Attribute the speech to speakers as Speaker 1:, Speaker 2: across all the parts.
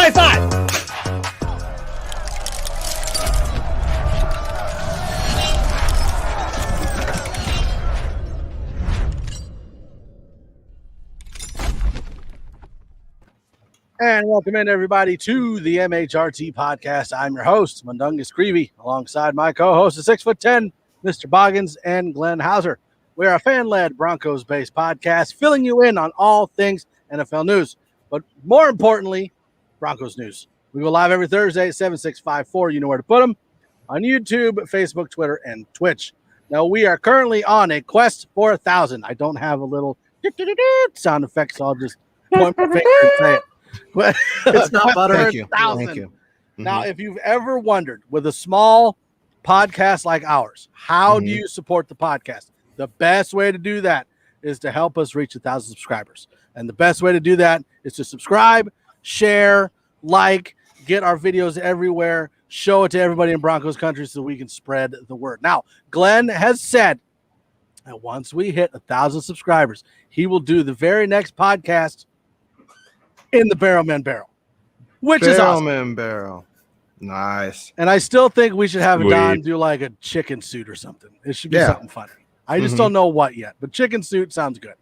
Speaker 1: High five.
Speaker 2: And welcome in, everybody, to the MHRT Podcast. I'm your host, Mundungus Creevy, alongside my co-host, the 6'10", Mr. Boggins and Glenn Hauser. We're a fan-led Broncos-based podcast, filling you in on all things NFL news, but more importantly, Broncos news. We go live every Thursday at 7654. You know where to put them, on YouTube, Facebook, Twitter, and Twitch. Now, we are currently on a quest for 1,000. I don't have a little sound effect, so I'll just point my finger and say it.
Speaker 1: It's not butter.
Speaker 3: Thank you.
Speaker 2: Mm-hmm. Now, if you've ever wondered, with a small podcast like ours, how do you support the podcast? The best way to do that is to help us reach 1,000 subscribers. And the best way to do that is to subscribe, share, like, get our videos everywhere, show it to everybody in Broncos country so we can spread the word. Now, Glenn has said that once we hit 1,000 subscribers, he will do the very next podcast in the Barrelman Barrel, which is awesome.
Speaker 3: Barrelman Barrel. Nice.
Speaker 2: And I still think we should have Don do like a chicken suit or something. It should be something funny. I just don't know what yet, but chicken suit sounds good.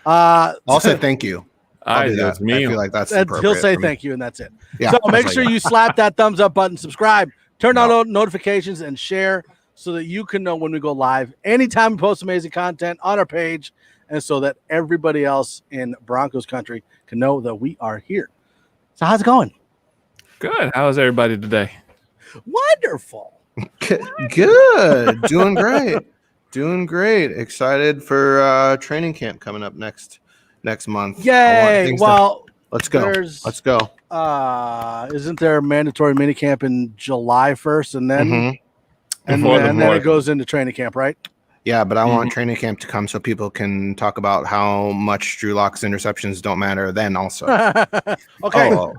Speaker 3: I'll say thank you. I'll do that.
Speaker 4: Me.
Speaker 3: I feel like that's
Speaker 2: he'll say thank you, and that's it.
Speaker 3: Yeah,
Speaker 2: so make sure you slap that thumbs up button, subscribe, turn on notifications, and share so that you can know when we go live anytime we post amazing content on our page, and so that everybody else in Broncos country can know that we are here. So how's it going?
Speaker 4: Good. How's everybody today?
Speaker 2: Wonderful.
Speaker 3: Good. Doing great. Excited for training camp coming up next month.
Speaker 2: Yay. Well,
Speaker 3: let's go.
Speaker 2: Isn't there a mandatory minicamp in July 1st and then then it goes into training camp, right?
Speaker 3: Yeah, but I want training camp to come so people can talk about how much Drew Lock's interceptions don't matter then also.
Speaker 2: Okay.
Speaker 3: Sorry.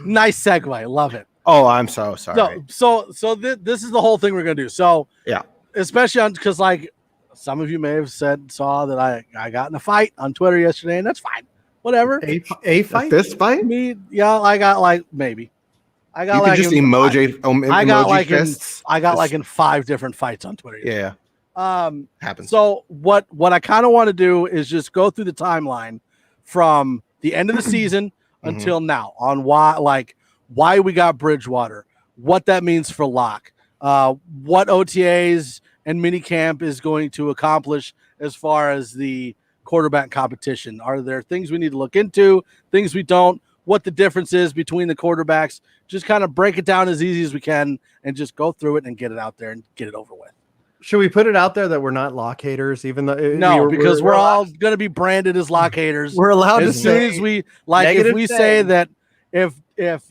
Speaker 2: Nice segue. Love it.
Speaker 3: Oh, I'm so sorry.
Speaker 2: So this is the whole thing we're going to do. So,
Speaker 3: yeah.
Speaker 2: Especially because, like, some of you may have saw that I got in a fight on Twitter yesterday, and that's fine. Whatever.
Speaker 1: A fight?
Speaker 3: A fist fight?
Speaker 2: I got like maybe. I got
Speaker 3: you
Speaker 2: like
Speaker 3: just emoji.
Speaker 2: I got like
Speaker 3: fists.
Speaker 2: in 5 different fights on Twitter yesterday.
Speaker 3: Yeah. Happens.
Speaker 2: So what I kind of want to do is just go through the timeline from the end of the season until now on why we got Bridgewater, what that means for Locke, what OTAs and minicamp is going to accomplish as far as the quarterback competition. Are there things we need to look into, things we don't, what the difference is between the quarterbacks? Just kind of break it down as easy as we can and just go through it and get it out there and get it over with.
Speaker 1: Should we put it out there that we're not Lock haters, even though
Speaker 2: because we're all going to be branded as Lock haters.
Speaker 1: We're allowed
Speaker 2: as soon as we if we say that if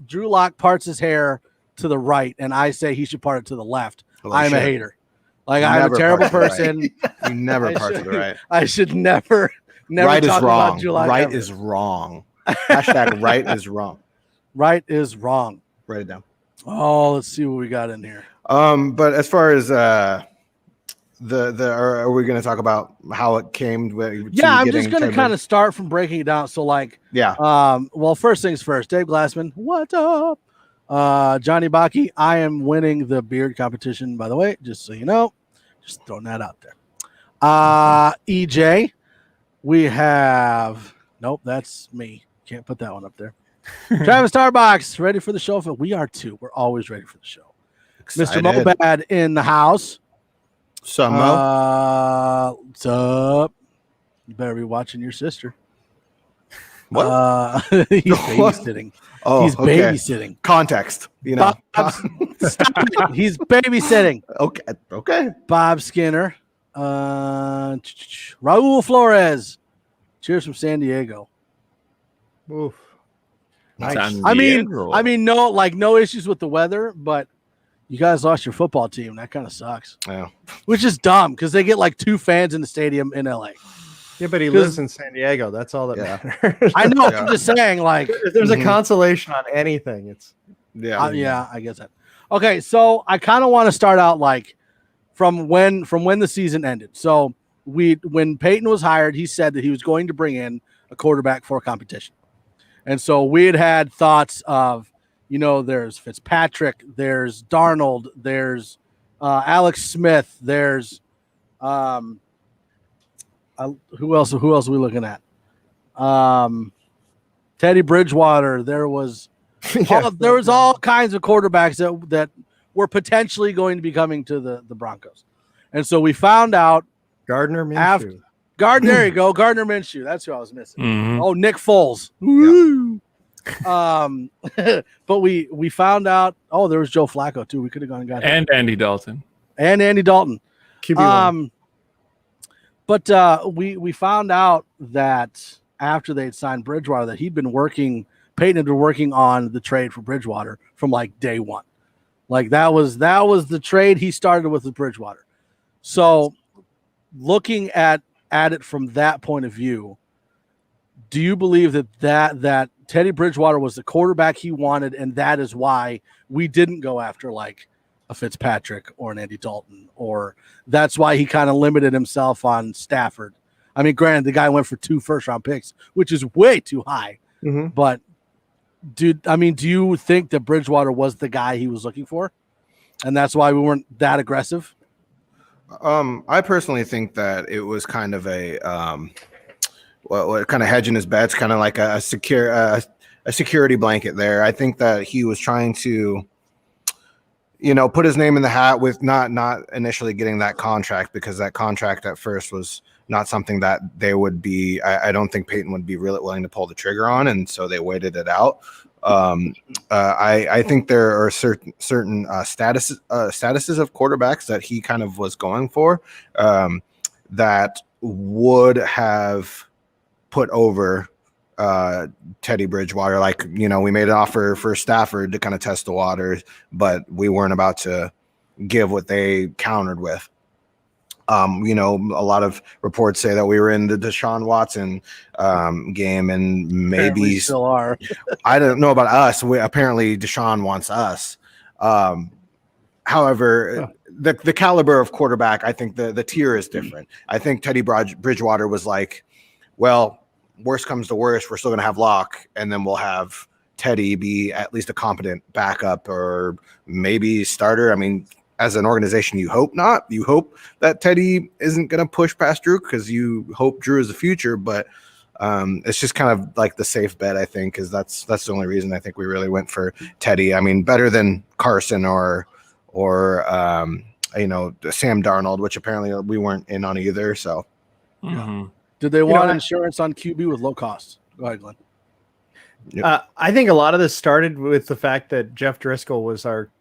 Speaker 2: Drew Lock parts his hair to the right and I say he should part it to the left, I'm a hater. Like, I'm a terrible person.
Speaker 3: You never part to the right.
Speaker 2: I should never
Speaker 3: right
Speaker 2: talk
Speaker 3: is wrong.
Speaker 2: about Drew Lock.
Speaker 3: Right
Speaker 2: ever.
Speaker 3: is wrong. Hashtag right is wrong.
Speaker 2: Right is wrong.
Speaker 3: Write it down.
Speaker 2: Oh, let's see what we got in here.
Speaker 3: But as far as are we going to talk about how it came with
Speaker 2: I'm just going to kind of start from breaking it down. So well, first things first, Dave Glassman, what's up? Johnny Baki, I am winning the beard competition, by the way, just so you know, just throwing that out there. EJ, we have, nope, that's me. Can't put that one up there. Travis Starbucks, ready for the show? We are too. We're always ready for the show.
Speaker 3: Excited.
Speaker 2: Mr. Mobad in the house. What's up? You better be watching your sister.
Speaker 3: What?
Speaker 2: He's babysitting. He's babysitting.
Speaker 3: Context, you know.
Speaker 2: Stop it. He's babysitting.
Speaker 3: Okay.
Speaker 2: Bob Skinner. Raul Flores. Cheers from San Diego.
Speaker 1: Oof.
Speaker 4: Nice.
Speaker 2: I mean, no issues with the weather, but you guys lost your football team. That kind of sucks.
Speaker 3: Yeah.
Speaker 2: Which is dumb because they get like 2 fans in the stadium in LA.
Speaker 1: Yeah, but he lives in San Diego. That's all that matters.
Speaker 2: I know. I'm just saying, like,
Speaker 1: if there's a consolation on anything, it's
Speaker 2: I guess that. Okay, so I kind of want to start out like from when the season ended. So when Peyton was hired, he said that he was going to bring in a quarterback for a competition. And so we had thoughts of, there's Fitzpatrick, there's Darnold, there's Alex Smith, there's who else? Who else are we looking at? Teddy Bridgewater. There was all kinds of quarterbacks that were potentially going to be coming to the Broncos, and so we found out
Speaker 1: Gardner Minshew.
Speaker 2: There you go, Gardner Minshew. That's who I was missing.
Speaker 4: Mhm.
Speaker 2: Oh, Nick Foles. Woo! But we found out. Oh, there was Joe Flacco too. We could have gone and got him.
Speaker 4: And Andy Dalton.
Speaker 1: QB1.
Speaker 2: But we found out that after they'd signed Bridgewater, that Peyton had been working on the trade for Bridgewater from like day one. Like that was the trade he started with Bridgewater. So looking at it from that point of view, do you believe that Teddy Bridgewater was the quarterback he wanted, and that is why we didn't go after like a Fitzpatrick or an Andy Dalton, or that's why he kind of limited himself on Stafford? I mean, granted, the guy went for 2 first-round picks, which is way too high.
Speaker 1: Mm-hmm.
Speaker 2: But, do you think that Bridgewater was the guy he was looking for, and that's why we weren't that aggressive?
Speaker 3: I personally think that it was kind of a kind of hedging his bets, kind of like a security blanket there. I think that he was trying to, put his name in the hat with not initially getting that contract, because that contract at first was not something that they would be. I don't think Peyton would be really willing to pull the trigger on, and so they waited it out. I think there are certain statuses of quarterbacks that he kind of was going for that would have put over Teddy Bridgewater. Like, we made an offer for Stafford to kind of test the waters, but we weren't about to give what they countered with. A lot of reports say that we were in the Deshaun Watson game, and maybe
Speaker 2: we still are.
Speaker 3: I don't know about us. Apparently Deshaun wants us. However, the caliber of quarterback, I think the tier is different. I think Teddy Bridgewater was like, well, worst comes to worst, we're still going to have Locke, and then we'll have Teddy be at least a competent backup or maybe starter. I mean, as an organization, you hope not. You hope that Teddy isn't going to push past Drew, because you hope Drew is the future. But it's just kind of like the safe bet, I think, because that's the only reason I think we really went for Teddy. I mean, better than Carson or Sam Darnold, which apparently we weren't in on either. So,
Speaker 2: Did they want insurance on QB with low cost? Go ahead, Glenn.
Speaker 3: Yep.
Speaker 1: I think a lot of this started with the fact that Jeff Driscoll was our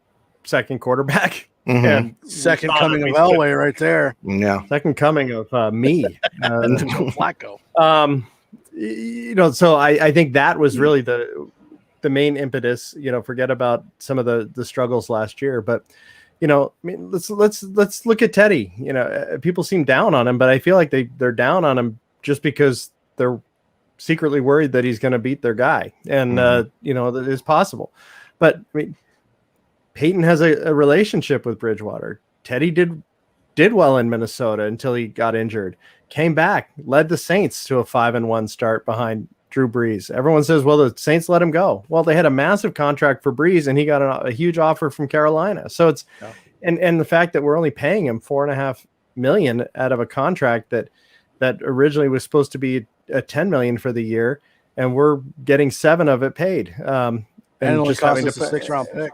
Speaker 1: second quarterback.
Speaker 3: Mm-hmm.
Speaker 1: And
Speaker 2: second coming of Elway right there.
Speaker 3: Yeah.
Speaker 1: Second coming of me.
Speaker 2: Flacco.
Speaker 1: So I think that was really the main impetus. Forget about some of the struggles last year, but I mean, let's look at Teddy. People seem down on him, but I feel like they're down on him just because they're secretly worried that he's going to beat their guy, and that is possible. But I mean, Peyton has a relationship with Bridgewater. Teddy did well in Minnesota until he got injured. Came back, led the Saints to a 5-1 start behind Drew Brees. Everyone says, well, the Saints let him go. Well, they had a massive contract for Brees, and he got a huge offer from Carolina. So it's and the fact that we're only paying him $4.5 million out of a contract that originally was supposed to be a $10 million for the year, and we're getting 7 of it paid.
Speaker 2: And it only cost us a 6th-round pick.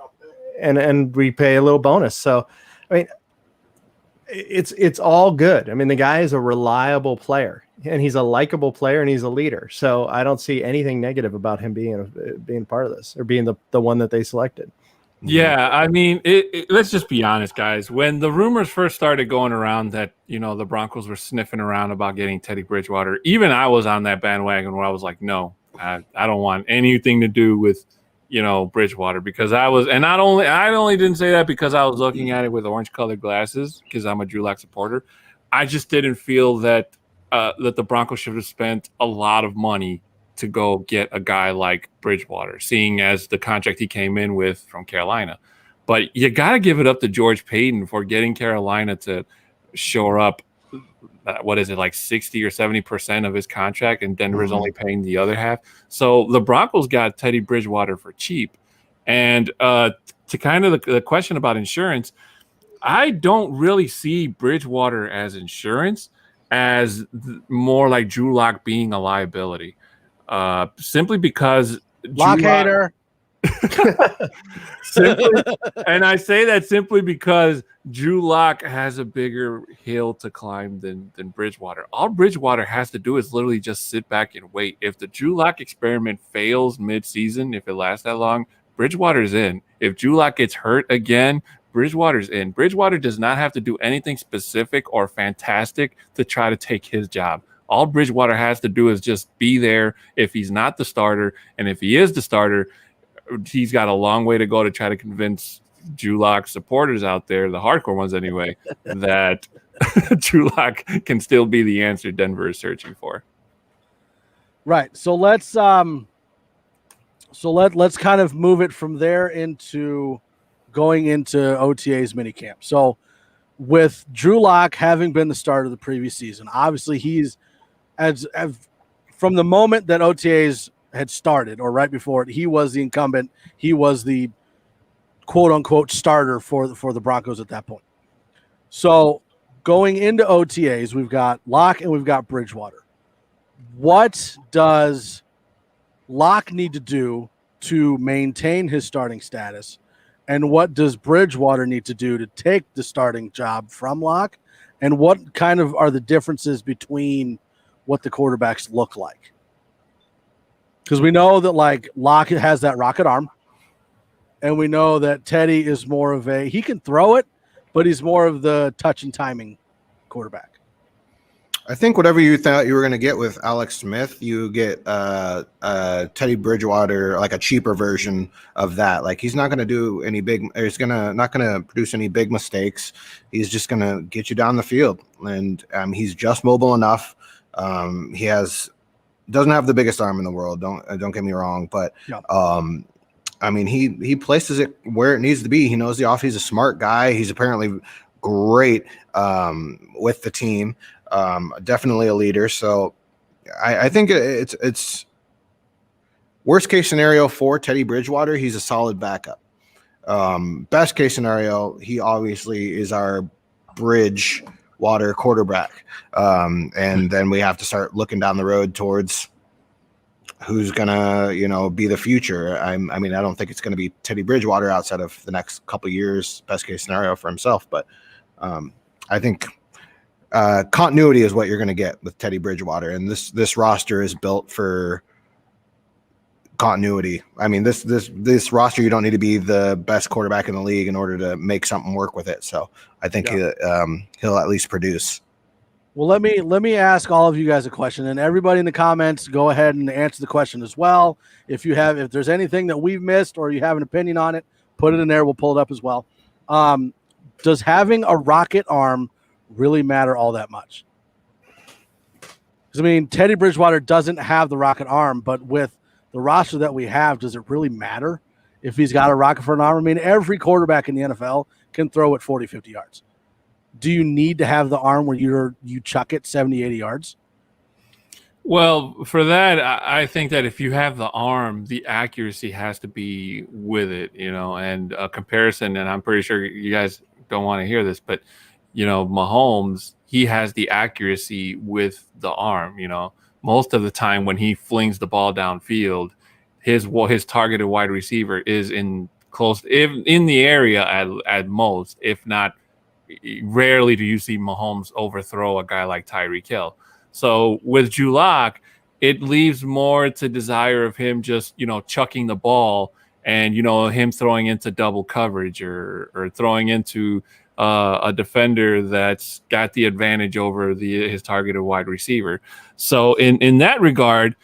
Speaker 1: And we pay a little bonus. So, I mean, it's all good. I mean, the guy is a reliable player, and he's a likable player, and he's a leader. So I don't see anything negative about him being part of this, or being the one that they selected.
Speaker 4: Yeah, I mean, let's just be honest, guys. When the rumors first started going around that, the Broncos were sniffing around about getting Teddy Bridgewater, even I was on that bandwagon where I was like, no, I don't want anything to do with Bridgewater, because I only didn't say that because I was looking at it with orange-colored glasses, because I'm a Drew Lock supporter. I just didn't feel that the Broncos should have spent a lot of money to go get a guy like Bridgewater, seeing as the contract he came in with from Carolina. But you got to give it up to George Payton for getting Carolina to shore up what is it, like 60 or 70% of his contract, and Denver's only paying the other half. So the Broncos got Teddy Bridgewater for cheap. And to kind of the question about insurance, I don't really see Bridgewater as insurance, as more like Drew Lock being a liability, simply because
Speaker 2: Lock hater.
Speaker 4: And I say that simply because Drew Lock has a bigger hill to climb than Bridgewater. All Bridgewater has to do is literally just sit back and wait. If the Drew Lock experiment fails mid-season, if it lasts that long, Bridgewater's in. If Drew Lock gets hurt again, Bridgewater's in. Bridgewater does not have to do anything specific or fantastic to try to take his job. All Bridgewater has to do is just be there if he's not the starter. And if he is the starter, he's got a long way to go to try to convince Drew Lock supporters out there, the hardcore ones anyway, that Drew Lock can still be the answer Denver is searching for.
Speaker 2: Right. So let's kind of move it from there into going into OTA's minicamp. So with Drew Lock having been the starter of the previous season, obviously he's as from the moment that OTA's had started, or right before it, he was the incumbent. He was the quote unquote starter for the Broncos at that point. So going into OTAs, we've got Lock and we've got Bridgewater. What does Lock need to do to maintain his starting status? And what does Bridgewater need to do to take the starting job from Lock? And what kind of are the differences between what the quarterbacks look like? Because we know that like Lock has that rocket arm, and we know that Teddy is more of he can throw it, but he's more of the touch and timing quarterback.
Speaker 3: I think whatever you thought you were going to get with Alex Smith, you get Teddy Bridgewater, like a cheaper version of that. Like he's not going to do any big. He's not going to produce any big mistakes. He's just going to get you down the field, and he's just mobile enough. He doesn't have the biggest arm in the world. Don't get me wrong, but he places it where it needs to be. He knows the off. He's a smart guy. He's apparently great with the team. Definitely a leader. So I think it's worst case scenario for Teddy Bridgewater. He's a solid backup. Best case scenario, he obviously is our Bridgewater quarterback. And then we have to start looking down the road towards who's gonna, be the future. I don't think it's going to be Teddy Bridgewater outside of the next couple of years, best case scenario for himself. But I think continuity is what you're going to get with Teddy Bridgewater, and this roster is built for continuity. This roster, you don't need to be the best quarterback in the league in order to make something work with it. So I think he'll at least produce.
Speaker 2: Well, let me ask all of you guys a question, and everybody in the comments, go ahead and answer the question as well. If there's anything that we've missed or you have an opinion on it, put it in there. We'll pull it up as well. Does having a rocket arm really matter all that much? Because Teddy Bridgewater doesn't have the rocket arm, but with the roster that we have, does it really matter if he's got a rocket for an arm? Every quarterback in the NFL can throw it 40, 50 yards. Do you need to have the arm where you chuck it 70, 80 yards?
Speaker 4: Well, for that, I think that if you have the arm, the accuracy has to be with it, and a comparison, and I'm pretty sure you guys don't want to hear this, but Mahomes, he has the accuracy with the arm. Most of the time when he flings the ball downfield, his targeted wide receiver is in the area at most, if not. Rarely do you see Mahomes overthrow a guy like Tyreek Hill. So with Drew Lock, it leaves more to desire of him just chucking the ball and him throwing into double coverage or throwing into a defender that's got the advantage over his targeted wide receiver. So in that regard,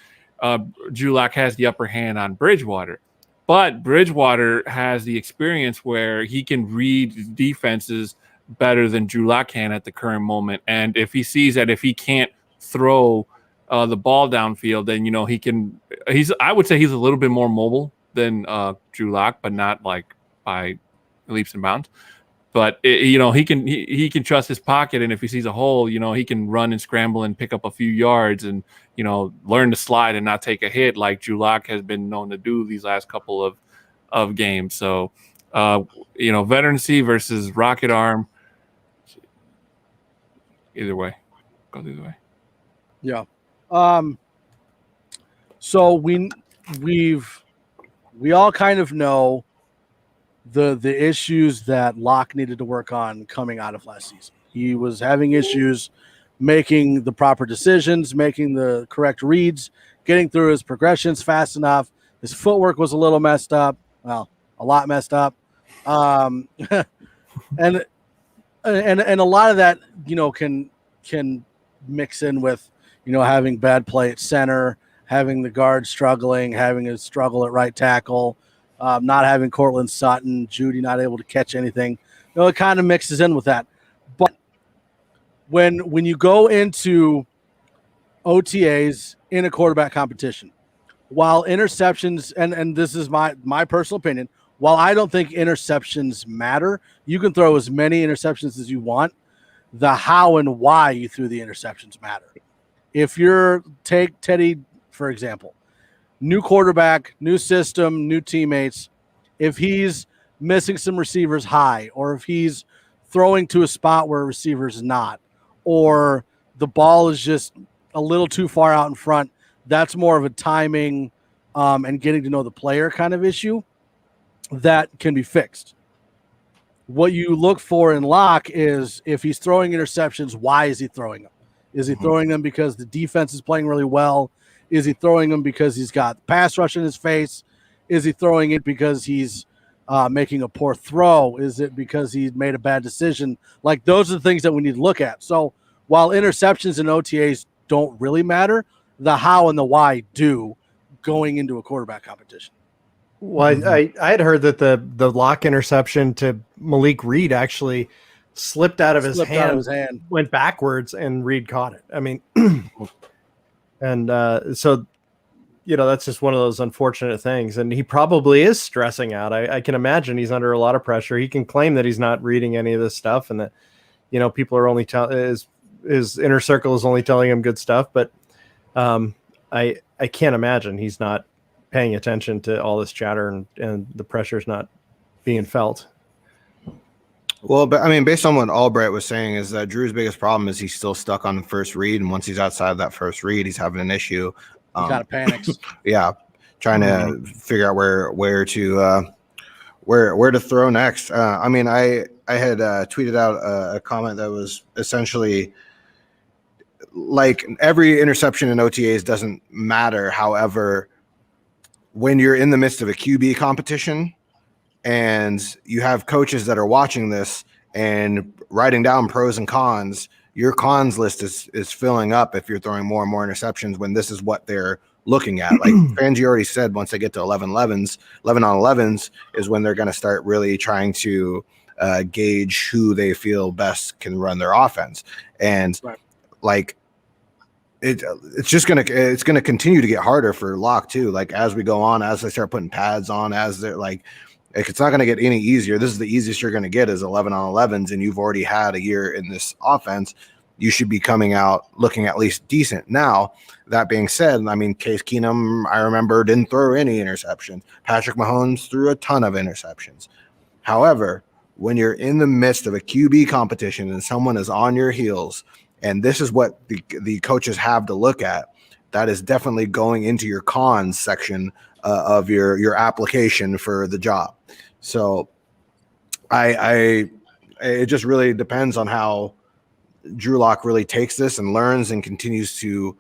Speaker 4: Drew Lock has the upper hand on Bridgewater. But Bridgewater has the experience where he can read defenses better than Drew Lock can at the current moment. And if he sees that if he can't throw the ball downfield, then, he can – I would say he's a little bit more mobile than Drew Lock, but not like by leaps and bounds. But he can trust his pocket, and if he sees a hole, he can run and scramble and pick up a few yards, and learn to slide and not take a hit like Drew Lock has been known to do these last couple of games. So, veterancy versus rocket arm. Either way, goes either way.
Speaker 2: Yeah. So we all kind of know the issues that Locke needed to work on coming out of last season. He was having issues making the proper decisions, making the correct reads, getting through his progressions fast enough. His footwork was a little messed up. Well, a lot messed up. And a lot of that, can mix in with, having bad play at center, having the guard struggling, having a struggle at right tackle, not having Cortland Sutton, Judy not able to catch anything. It kind of mixes in with that. But when you go into OTAs in a quarterback competition, while interceptions, and this is my personal opinion, while I don't think interceptions matter, you can throw as many interceptions as you want. The how and why you threw the interceptions matter. If take Teddy, for example, new quarterback, new system, new teammates, if he's missing some receivers high, or if he's throwing to a spot where a receiver's not, or the ball is just a little too far out in front, that's more of a timing and getting to know the player kind of issue that can be fixed. What you look for in Locke is if he's throwing interceptions, why is he throwing them? Is he throwing them because the defense is playing really well? Is he throwing them because he's got pass rush in his face? Is he throwing it because he's making a poor throw? Is it because he made a bad decision? Like, those are the things that we need to look at. So while interceptions and OTAs don't really matter, the how and the why do going into a quarterback competition.
Speaker 1: Well, I had heard that the Lock interception to Malik Reed actually slipped out of his hand, went backwards, and Reed caught it. I mean, and so, that's just one of those unfortunate things. And he probably is stressing out. I can imagine he's under a lot of pressure. He can claim that he's not reading any of this stuff, and that, people are only his inner circle is only telling him good stuff. But I can't imagine he's not paying attention to all this chatter, and the pressure's not being felt.
Speaker 3: Well, but I mean, based on what Albright was saying, is that Drew's biggest problem is he's still stuck on the first read, and once he's outside of that first read, he's having an issue.
Speaker 2: He kind of panics.
Speaker 3: Yeah, trying to figure out where to throw next. I mean, I had tweeted out a comment that was essentially like, every interception in OTAs doesn't matter. However, when you're in the midst of a QB competition and you have coaches that are watching this and writing down pros and cons, your cons list is filling up if you're throwing more and more interceptions, when this is what they're looking at. Like Fangie already said, once they get to 11 on 11s is when they're going to start really trying to gauge who they feel best can run their offense. And like, it's gonna continue to get harder for Locke too. Like, as we go on, as they start putting pads on, as they're like it's not gonna get any easier. This is the easiest you're gonna get is 11 on 11s, and you've already had a year in this offense. You should be coming out looking at least decent. Now, that being said, I mean, Case Keenum, I remember, didn't throw any interceptions. Patrick Mahomes threw a ton of interceptions. However, when you're in the midst of a QB competition and someone is on your heels, and this is what the coaches have to look at, that is definitely going into your cons section of your application for the job. So it just really depends on how Drew Lock really takes this and learns and continues to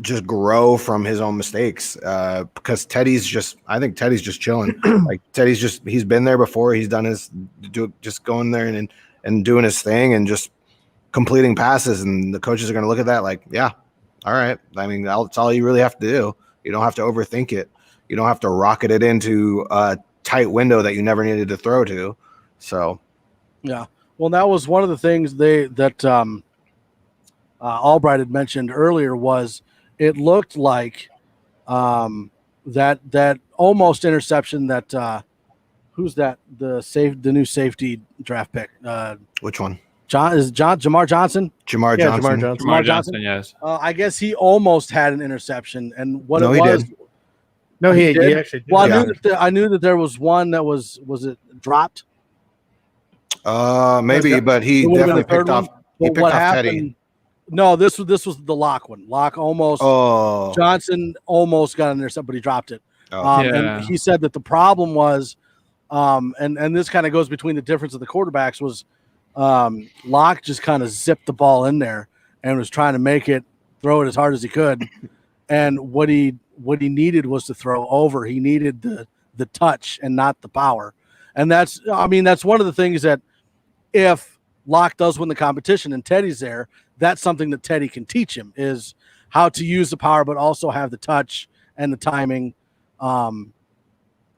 Speaker 3: just grow from his own mistakes. Because I think Teddy's just chilling. Like, he's been there before. He's done just going there and doing his thing and just completing passes, and the coaches are going to look at that like, yeah, all right. I mean, that's all you really have to do. You don't have to overthink it. You don't have to rocket it into a tight window that you never needed to throw to. So, yeah.
Speaker 2: Well, that was one of the things that Albright had mentioned earlier. Was it looked like that almost interception that who's that? The new safety draft pick.
Speaker 3: Which one?
Speaker 2: Jamar Johnson?
Speaker 3: Jamar Johnson.
Speaker 4: Jamar Johnson, yes.
Speaker 2: I guess he almost had an interception, and what
Speaker 3: No,
Speaker 2: it
Speaker 3: he
Speaker 2: was.
Speaker 3: did.
Speaker 1: No, he actually did.
Speaker 2: Well, I knew that there was one that was it dropped?
Speaker 3: Maybe, but he definitely picked off. He picked off Teddy.
Speaker 2: No, this was the Lock one. Lock almost.
Speaker 3: Oh,
Speaker 2: Johnson almost got an intercept, but he dropped it. And he said that the problem was, and this kind of goes between the difference of the quarterbacks was, Lock just kind of zipped the ball in there and was trying to throw it as hard as he could. And what he needed was to throw over. He needed the touch and not the power. And that's one of the things that if Lock does win the competition and Teddy's there, that's something that Teddy can teach him is how to use the power, but also have the touch and the timing,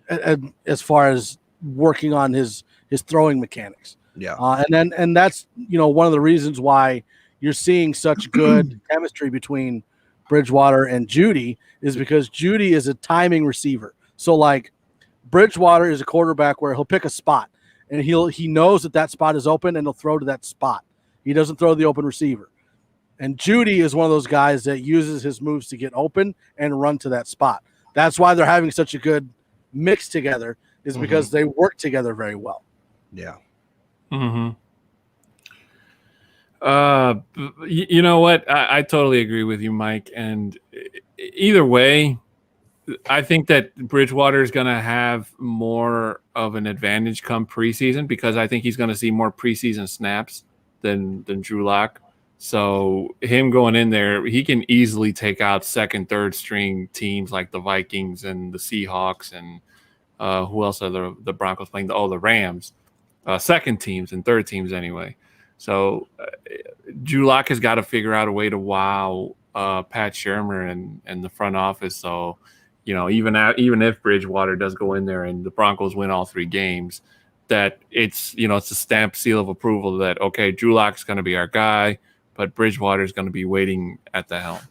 Speaker 2: as far as working on his throwing mechanics.
Speaker 3: Yeah.
Speaker 2: And that's, one of the reasons why you're seeing such good chemistry between Bridgewater and Judy is because Judy is a timing receiver. So like Bridgewater is a quarterback where he'll pick a spot and he knows that spot is open and he'll throw to that spot. He doesn't throw the open receiver. And Judy is one of those guys that uses his moves to get open and run to that spot. That's why they're having such a good mix together is because they work together very well.
Speaker 3: Yeah.
Speaker 4: Mm-hmm. You know what? I totally agree with you, Mike. And either way, I think that Bridgewater is going to have more of an advantage come preseason because I think he's going to see more preseason snaps than Drew Lock. So him going in there, he can easily take out second, third string teams like the Vikings and the Seahawks and who else are the Broncos playing? The Rams, second teams and third teams anyway. So Drew Lock has got to figure out a way to wow Pat Shurmur and the front office. So, even if Bridgewater does go in there and the Broncos win all 3 games, that it's a stamp seal of approval that, okay, Drew Lock's going to be our guy, but Bridgewater is going to be waiting at the helm.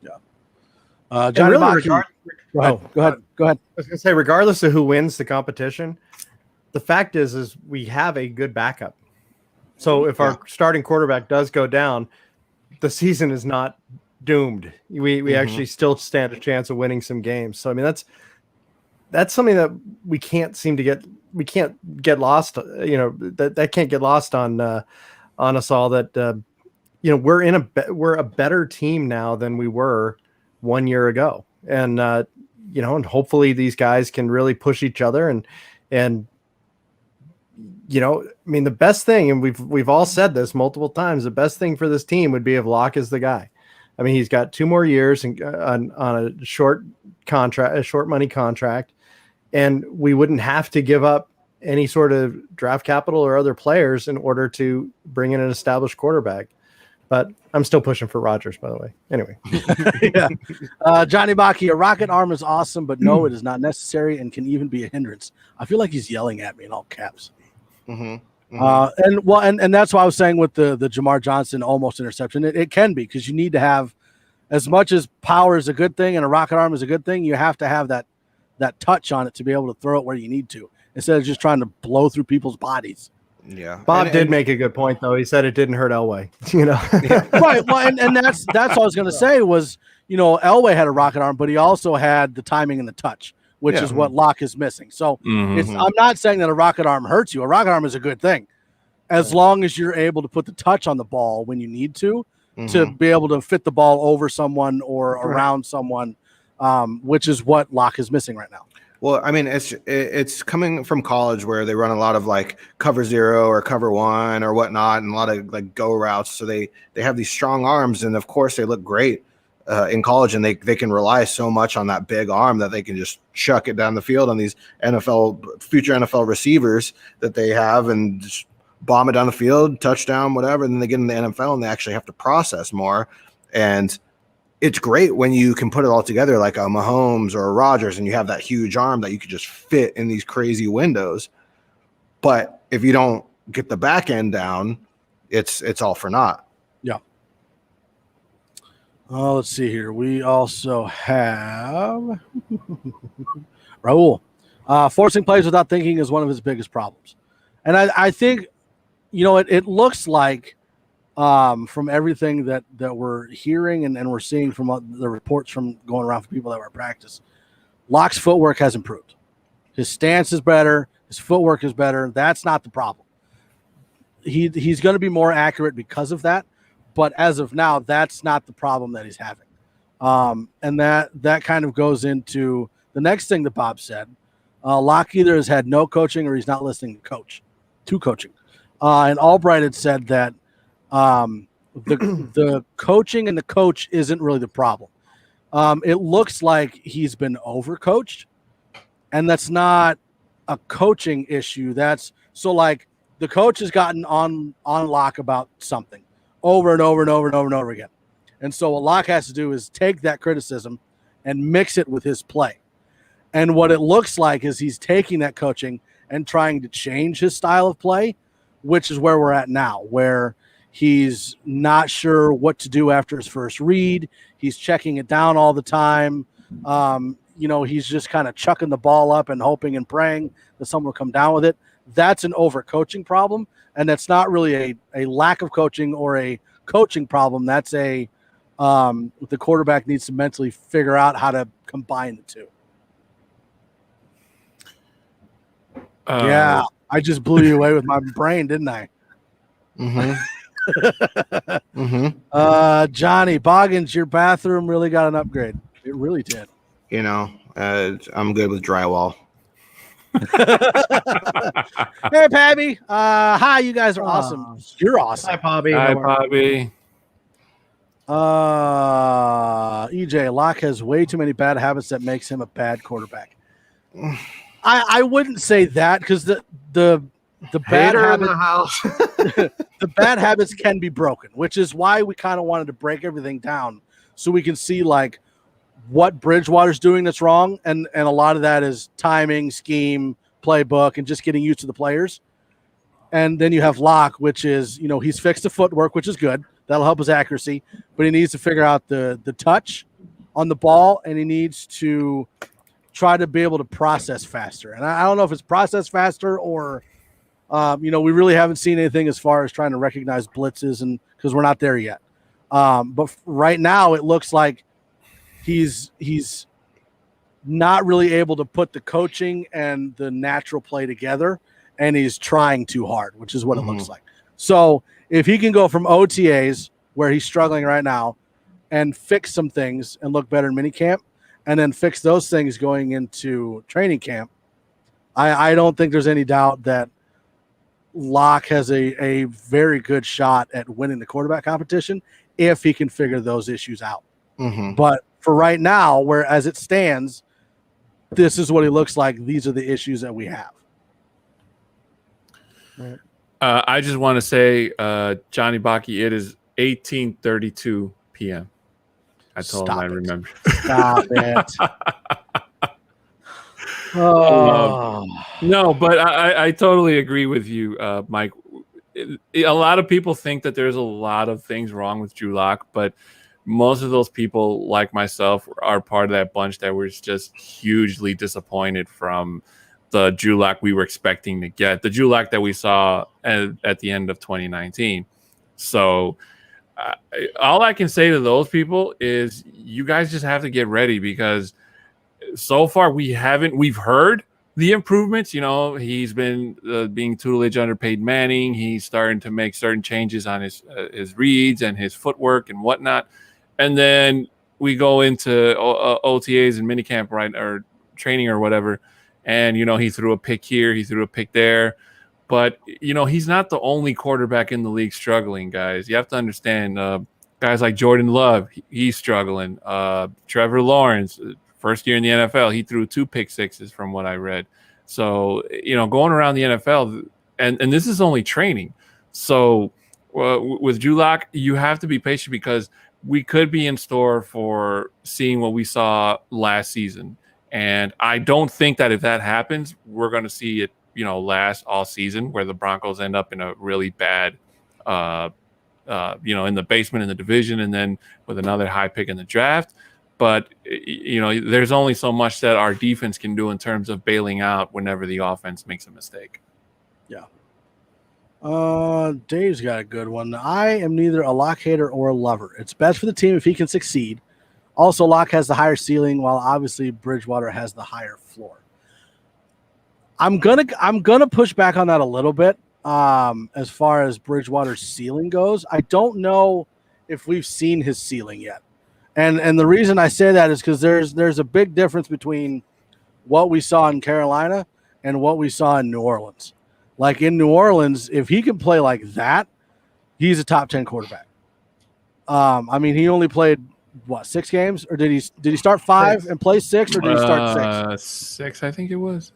Speaker 2: Yeah. Johnny
Speaker 1: really
Speaker 2: Go ahead. I
Speaker 1: was going to say, regardless of who wins the competition, the fact is we have a good backup. So if our starting quarterback does go down, the season is not doomed. We actually still stand a chance of winning some games. So I mean that's something that we can't get lost. That can't get lost on us all. That we're a better team now than we were 1 year ago, and and hopefully these guys can really push each other and. The best thing, and we've all said this multiple times, the best thing for this team would be if Locke is the guy. I mean, he's got 2 more years on a short money contract, and we wouldn't have to give up any sort of draft capital or other players in order to bring in an established quarterback. But I'm still pushing for Rodgers, by the way. Anyway.
Speaker 2: Yeah. Johnny Baki, a rocket arm is awesome, but no, it is not necessary and can even be a hindrance. I feel like he's yelling at me in all caps. And that's why I was saying with the Jamar Johnson almost interception, it can be because you need to have, as much as power is a good thing and a rocket arm is a good thing, you have to have that touch on it to be able to throw it where you need to instead of just trying to blow through people's bodies.
Speaker 3: Yeah,
Speaker 1: Bob did make a good point though. He said it didn't hurt Elway.
Speaker 2: Right. Well, and that's what I was going to say was Elway had a rocket arm, but he also had the timing and the touch, which is what Locke is missing. So I'm not saying that a rocket arm hurts you. A rocket arm is a good thing, as long as you're able to put the touch on the ball when you need to be able to fit the ball over someone or around someone, which is what Locke is missing right now.
Speaker 3: Well, I mean, it's coming from college where they run a lot of like cover 0 or cover 1 or whatnot, and a lot of like go routes. So they have these strong arms, and of course they look great in college, and they can rely so much on that big arm that they can just chuck it down the field on these future NFL receivers that they have and just bomb it down the field, touchdown, whatever. And then they get in the NFL and they actually have to process more. And it's great when you can put it all together like a Mahomes or a Rodgers and you have that huge arm that you could just fit in these crazy windows. But if you don't get the back end down, it's all for naught.
Speaker 2: Yeah. Let's see here. We also have Raul. Forcing plays without thinking is one of his biggest problems. And I think, it looks like from everything that we're hearing and we're seeing from the reports from going around for people that were at practice, Locke's footwork has improved. His stance is better. His footwork is better. That's not the problem. He's going to be more accurate because of that. But as of now, that's not the problem that he's having. And that kind of goes into the next thing that Bob said. Locke either has had no coaching or he's not listening to coaching. And Albright had said that the coaching and the coach isn't really the problem. It looks like he's been overcoached, and that's not a coaching issue. That's so like the coach has gotten on Locke about something over and over and over and over and over again. And so what Locke has to do is take that criticism and mix it with his play. And what it looks like is he's taking that coaching and trying to change his style of play, which is where we're at now, where he's not sure what to do after his first read. He's checking it down all the time. He's just kind of chucking the ball up and hoping and praying that someone will come down with it. That's an overcoaching problem, and that's not really a lack of coaching or a coaching problem. That's the quarterback needs to mentally figure out how to combine the two. Yeah, I just blew you away with my brain, didn't I?
Speaker 3: Mm-hmm. Mm-hmm.
Speaker 2: Johnny Boggins, your bathroom really got an upgrade. It really did.
Speaker 3: I'm good with drywall.
Speaker 2: Hey, Pabby. Hi, you guys are awesome. You're awesome.
Speaker 1: Hi, Bobby.
Speaker 4: Hi, Bobby.
Speaker 2: EJ, Locke has way too many bad habits that makes him a bad quarterback. I wouldn't say that because the bad habits, the bad habits can be broken, which is why we kind of wanted to break everything down so we can see like what Bridgewater's doing that's wrong, and a lot of that is timing, scheme, playbook, and just getting used to the players. And then you have Locke, which is he's fixed the footwork, which is good. That'll help his accuracy, but he needs to figure out the touch on the ball, and he needs to try to be able to process faster. And I don't know if it's process faster or, we really haven't seen anything as far as trying to recognize blitzes, and because we're not there yet. But right now it looks like he's not really able to put the coaching and the natural play together, and he's trying too hard, which is what it looks like. So if he can go from OTAs, where he's struggling right now, and fix some things and look better in minicamp, and then fix those things going into training camp, I don't think there's any doubt that Locke has a very good shot at winning the quarterback competition if he can figure those issues out.
Speaker 3: Mm-hmm.
Speaker 2: But for right now, where as it stands, this is what he looks like. These are the issues that we have.
Speaker 1: Right.
Speaker 4: I just want to say, Johnny Baki, it is 18:32 p.m. I told him I remember.
Speaker 2: Stop it.
Speaker 4: No, but I totally agree with you, Mike. A lot of people think that there's a lot of things wrong with Drew Lock, but most of those people, like myself, are part of that bunch that was just hugely disappointed from the Drew Lock we were expecting to get, the Drew Lock that we saw at the end of 2019. So all I can say to those people is you guys just have to get ready, because so far we've heard the improvements. He's been being tutelage under Peyton Manning. He's starting to make certain changes on his reads and his footwork and whatnot. And then we go into OTAs and minicamp, right, or training or whatever. And, he threw a pick here, he threw a pick there. But, he's not the only quarterback in the league struggling, guys. You have to understand, guys like Jordan Love, he's struggling. Trevor Lawrence, first year in the NFL, he threw 2 pick sixes from what I read. So, going around the NFL, and this is only training. So with Drew Lock, you have to be patient, because we could be in store for seeing what we saw last season. And I don't think that if that happens, we're going to see it, last all season, where the Broncos end up in a really bad, in the basement in the division, and then with another high pick in the draft. But there's only so much that our defense can do in terms of bailing out whenever the offense makes a mistake.
Speaker 2: Yeah. Dave's got a good one. I am neither a Locke hater or a lover. It's best for the team if he can succeed. Also, Locke has the higher ceiling, while obviously Bridgewater has the higher floor. I'm gonna push back on that a little bit. As far as Bridgewater's ceiling goes, I don't know if we've seen his ceiling yet. And the reason I say that is because there's a big difference between what we saw in Carolina and what we saw in New Orleans. Like in New Orleans, if he can play like that, he's a top 10 quarterback. I mean, he only played 6 games, or did he start 5 and play 6, or did he start 6?
Speaker 4: 6, I think it was.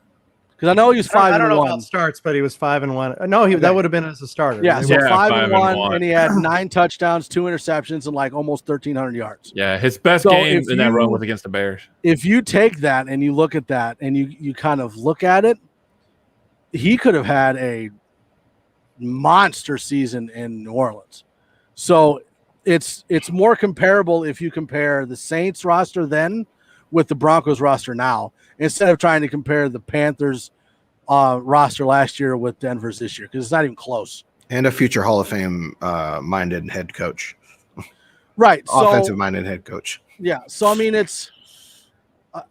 Speaker 2: Because I know he was 5 and 1.
Speaker 1: I don't know about starts, but he was 5 and 1. No, that would have been as a starter.
Speaker 2: Yeah, so 5 and 1, and he had 9 touchdowns, 2 interceptions, and like almost 1,300 yards.
Speaker 4: Yeah, his best game in that run was against the Bears.
Speaker 2: If you take that and you look at that and you kind of look at it, he could have had a monster season in New Orleans. So it's more comparable if you compare the Saints roster then with the Broncos roster now, instead of trying to compare the Panthers roster last year with Denver's this year, because it's not even close.
Speaker 3: And a future Hall of Fame minded head coach.
Speaker 2: Right.
Speaker 3: Offensive minded head coach.
Speaker 2: Yeah. So, I mean,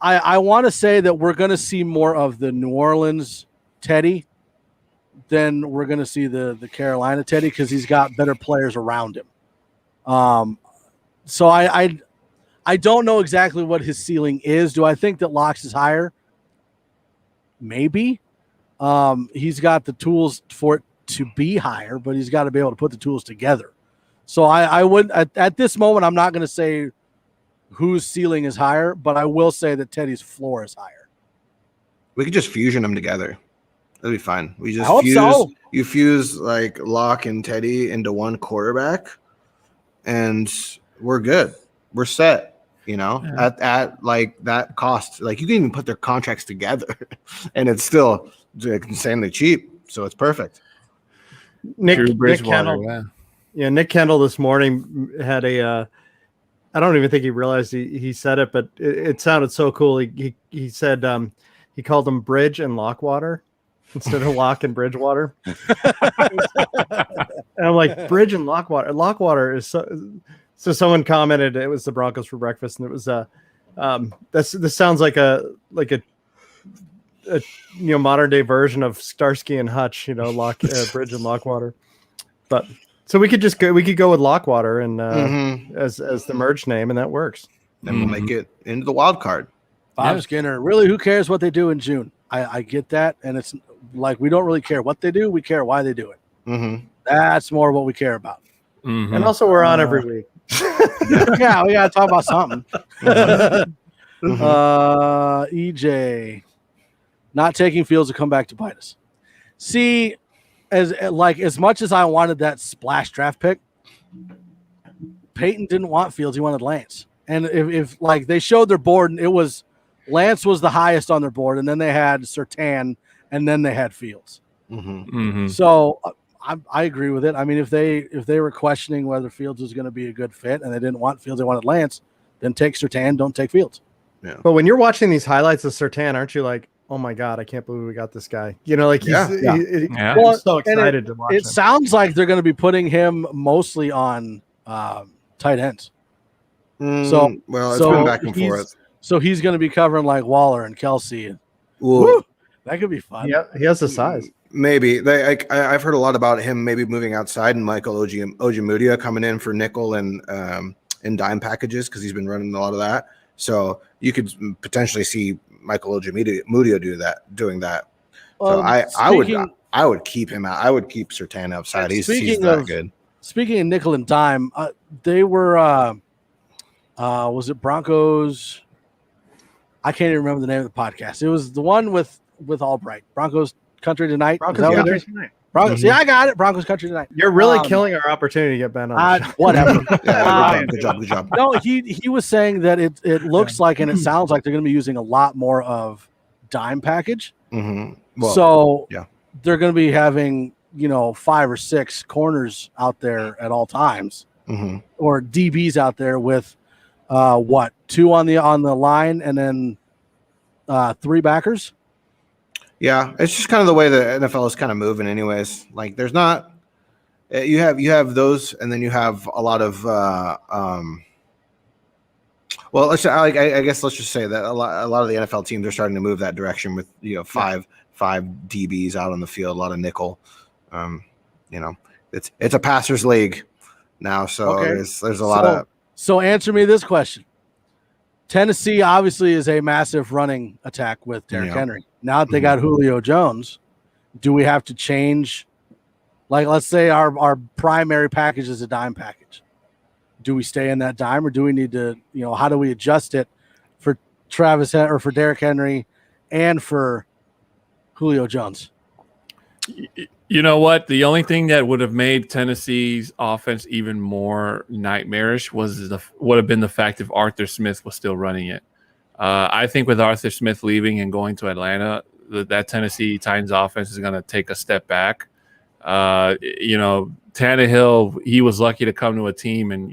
Speaker 2: I want to say that we're going to see more of the New Orleans Teddy than we're going to see the Carolina Teddy, because he's got better players around him. So I don't know exactly what his ceiling is. Do I think that Locke's is higher? Maybe. He's got the tools for it to be higher, but he's got to be able to put the tools together. So I would at this moment, I'm not going to say whose ceiling is higher, but I will say that Teddy's floor is higher.
Speaker 3: We could just fusion them together. That'd be fine. We just you fuse like Locke and Teddy into one quarterback, and we're good. We're set. At like that cost, like you can even put their contracts together, and it's still insanely cheap. So it's perfect.
Speaker 1: Nick Kendall, Nick Kendall this morning had a. I don't even think he realized he said it, but it sounded so cool. He said he called them Bridge and Lockwater instead of Locke and Bridgewater. And I'm like, Bridge and Lockwater. Lockwater is so someone commented it was the Broncos for breakfast, and it was this sounds like a modern day version of Starsky and Hutch, Bridge and Lockwater. But so we could go with Lockwater and as the merge name, and that works.
Speaker 3: And we'll make it into the wild card.
Speaker 2: Bob Skinner, really, who cares what they do in June? I get that, and it's like we don't really care what they do; we care why they do it.
Speaker 3: Mm-hmm.
Speaker 2: That's more what we care about.
Speaker 1: Mm-hmm. And also, we're on every week.
Speaker 2: Yeah, we gotta talk about something. EJ, not taking Fields to come back to bite us. See, as much as I wanted that splash draft pick, Peyton didn't want Fields; he wanted Lance. And if like they showed their board, and it was Lance was the highest on their board, and then they had Surtain, and then they had Fields.
Speaker 3: Mm-hmm. Mm-hmm.
Speaker 2: So I agree with it. I mean, if they were questioning whether Fields was going to be a good fit, and they didn't want Fields, they wanted Lance, then take Surtain, don't take Fields.
Speaker 3: Yeah.
Speaker 1: But when you're watching these highlights of Surtain, aren't you like, oh my God, I can't believe we got this guy? He's so excited to watch him.
Speaker 2: It sounds like they're going to be putting him mostly on tight ends.
Speaker 3: It's been back and forth.
Speaker 2: So he's going to be covering like Waller and Kelsey.
Speaker 3: Woo.
Speaker 2: That could be fun.
Speaker 1: Yeah, he has the size.
Speaker 3: Maybe I've heard a lot about him maybe moving outside and Michael Ojemudia coming in for nickel and dime packages because he's been running a lot of that. So you could potentially see Michael Ojemudia doing that. So I would keep him out. I would keep Surtain outside. He's that good.
Speaker 2: Speaking of nickel and dime, they were was it Broncos? I can't even remember the name of the podcast. It was the one with Albright. Broncos Country Tonight.
Speaker 1: Broncos Country Tonight.
Speaker 2: Broncos. Yeah, I got it. Broncos Country Tonight.
Speaker 1: You're really killing our opportunity to get Ben on.
Speaker 2: Whatever.
Speaker 3: Good job.
Speaker 2: No, he was saying that it looks like and it sounds like they're going to be using a lot more of dime package.
Speaker 3: Mm-hmm.
Speaker 2: Well, they're going to be having 5 or 6 corners out there at all times,
Speaker 3: mm-hmm.
Speaker 2: or DBs out there with what, 2 on the line and then 3 backers?
Speaker 3: Yeah, it's just kind of the way the NFL is kind of moving, anyways. Like, there's not you have those, and then you have a lot of well, I guess let's just say that a lot of the NFL teams are starting to move that direction with five DBs out on the field, a lot of nickel. It's a passers league now, so there's a lot of.
Speaker 2: So answer me this question. Tennessee obviously is a massive running attack with Derrick Henry. Now that they got Julio Jones, do we have to change? Like, let's say our primary package is a dime package. Do we stay in that dime, or do we need to, how do we adjust it for for Derrick Henry and for Julio Jones?
Speaker 4: You know what? The only thing that would have made Tennessee's offense even more nightmarish would have been the fact if Arthur Smith was still running it. I think with Arthur Smith leaving and going to Atlanta, that Tennessee Titans offense is going to take a step back. Tannehill, he was lucky to come to a team and